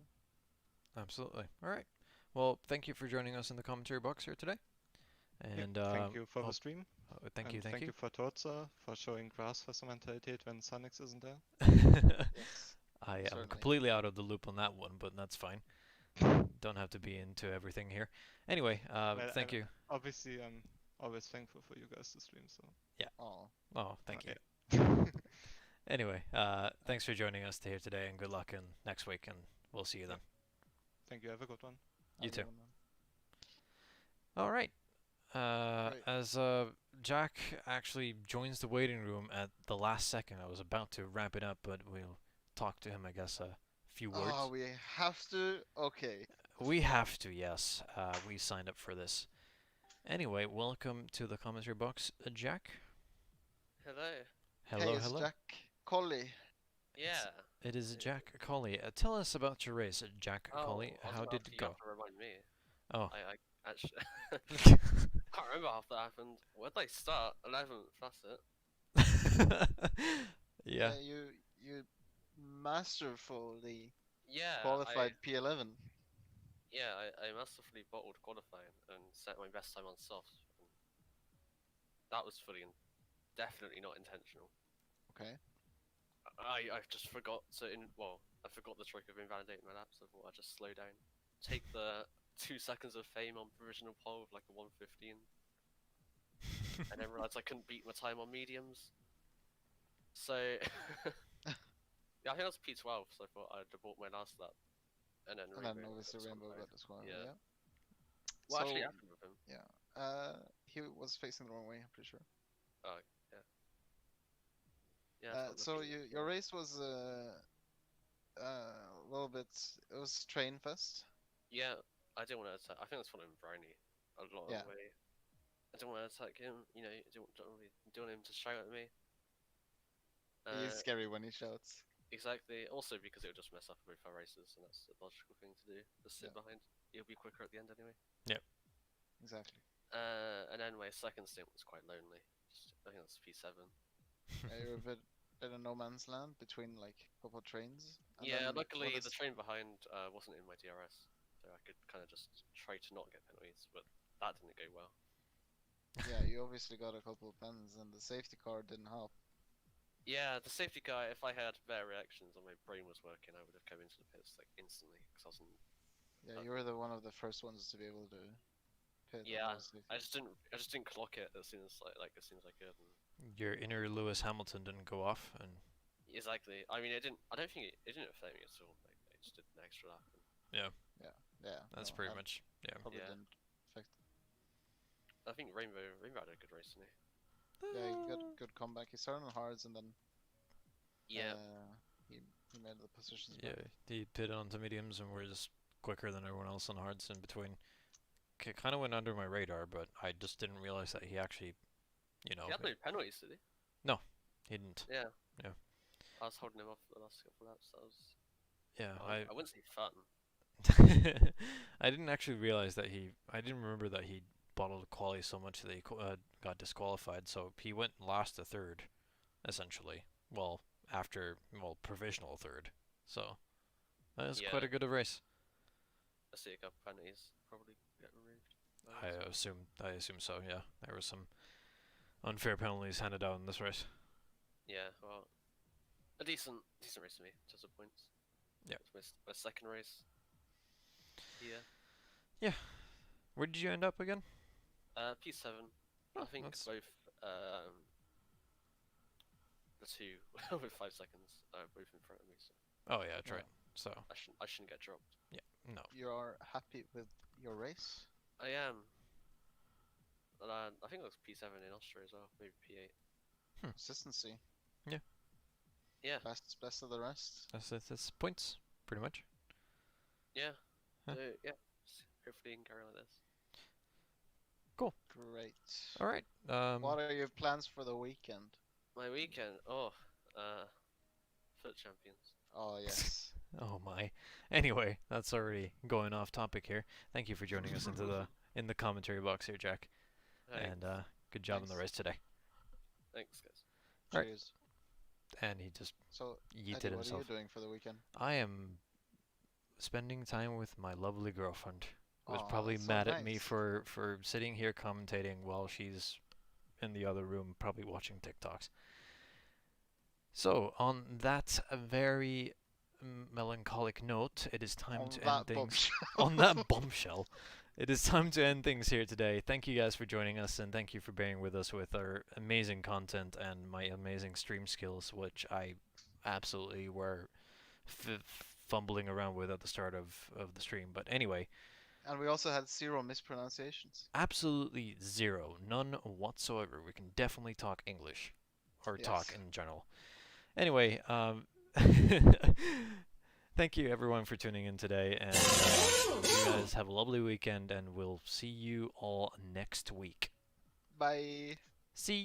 Absolutely. All right. Well, thank you for joining us in the commentary box here today. And thank you for the hope- stream. thank you, And thank you for Torza for showing grass for some mentality when Sanix isn't there. Yes. I am Certainly. completely out of the loop on that one, but that's fine. Don't have to be into everything here. Anyway, Well, thank you. Obviously, I'm always thankful for you guys to stream. So Oh. Oh, thank you. yeah. Anyway, thanks for joining us here today, and good luck in next week, and we'll see you then. Thank you. Have a good one. You too. Everyone, All right. Right. As Jack actually joins the waiting room at the last second, I was about to wrap it up, but we'll talk to him, I guess, a few words. Oh, we have to. Okay. We have to, yes. We signed up for this. Anyway, welcome to the commentary box, Jack. Hello. Hello, Hey, it's hello. Jack Colley. Yeah. It is Jack Colley. Tell us about your race, Jack Oh, Colley. I was How gonna did ask it you, go? You have to remind me. Oh. I actually can't remember how that happened. Where did I start? 11th. That's it. Yeah. You masterfully Yeah. qualified P11. I masterfully bottled qualifying and set my best time on soft. And that was fully and definitely not intentional. Okay. I just forgot to I forgot the trick of invalidating my laps. I thought I'd just slow down, take the 2 seconds of fame on provisional pole with like a 1:15, and then realised I couldn't beat my time on mediums. So yeah, I think that was P12. So I thought I'd abort my last lap, and then Obviously Rainbow got as well. Yeah. Yeah. Well, actually, So- happened with him. He was facing the wrong way. I'm pretty sure. Oh, yeah. Yeah. I thought So looking- your race was a little bit. It was train fest. Yeah, I didn't want to attack. I think that's following Brownie a lot Yeah. of the way. I didn't want to attack him. You know, don't want him to shout at me. He is scary when he shouts. Exactly. Also because it would just mess up both our races, and that's a logical thing to do. Just sit Yeah. behind. You'll be quicker at the end anyway. Exactly. And then my second stint was quite lonely. I think that's P7. You're a bit in a no man's land between like a couple of trains. and Yeah, then luckily what the is- train behind wasn't in my DRS, so I could kind of just try to not get penalties, but that didn't go well. Yeah, you obviously got a couple of pens, and the safety car didn't help. Yeah, the safety guy, if I had better reactions and my brain was working, I would have come into the pits like instantly, because I wasn't. Yeah, you were the one of the first ones to be able to pit. on Yeah, those safety- I just didn't clock it as soon as as soon as I could. And Your inner Lewis Hamilton didn't go off, and exactly. I mean, I don't think it didn't affect me at all. Like, I just did an extra lap. And Yeah, that's no, pretty I much probably Yeah. didn't affect. I think Rainbow had a good race, didn't Yeah, he got good comeback. He started on hards, and then he? Yeah. he made the positions. Yeah, back. he pitted onto mediums, and we're just quicker than everyone else on hards in between. kind of went under my radar, but I just didn't realize that he actually, you know, He had no penalties, did he? he didn't. Yeah. Yeah. I was holding him off for the last couple of laps. That was. Yeah, I wouldn't say fun. I didn't actually realize that I didn't remember that he bottled quali so much that he got disqualified. So he went last to third, essentially. Well, provisional third. So that was quite a good race. I see a couple penalties probably get removed. I assume so. Yeah, there were some unfair penalties handed out in this race. Yeah, well, a decent race to me, in terms of points. Yeah. It's my second race. Yeah. Where did you end up again? P7. Oh, I think that's- both the two with 5 seconds are both in front of me, so Oh yeah, that's right. So I shouldn't get dropped. no. You are happy with your race? I am. And I think it was P7 in Austria as well, maybe P8. Consistency. Yeah. Best of the rest. That's points, pretty much. Yeah. Huh. So yeah, hopefully you can carry on like this. Great. All right. What are your plans for the weekend? My weekend, foot champions. Oh yes. Oh my. Anyway, that's already going off topic here. Thank you for joining us in the commentary box here, Jack. Thanks. And good job on the race today. Thanks, guys. Right. Cheers. And he just So, yeeted Eddie, what are himself. you doing for the weekend? I am spending time with my lovely girlfriend, who is Aw, probably that's so mad at me nice. for sitting here commentating while she's in the other room, probably watching TikToks. So, on that very melancholic note, it is time On to that end things. bombshell. On that bombshell, it is time to end things here today. Thank you guys for joining us, and thank you for bearing with us with our amazing content and my amazing stream skills, which I absolutely were fumbling around with at the start of the stream. But anyway, And we also had 0 mispronunciations. absolutely zero, none whatsoever. We can definitely talk English, or talk Yes. in general. Anyway, thank you everyone for tuning in today, and you guys have a lovely weekend, and we'll see you all next week. Bye. See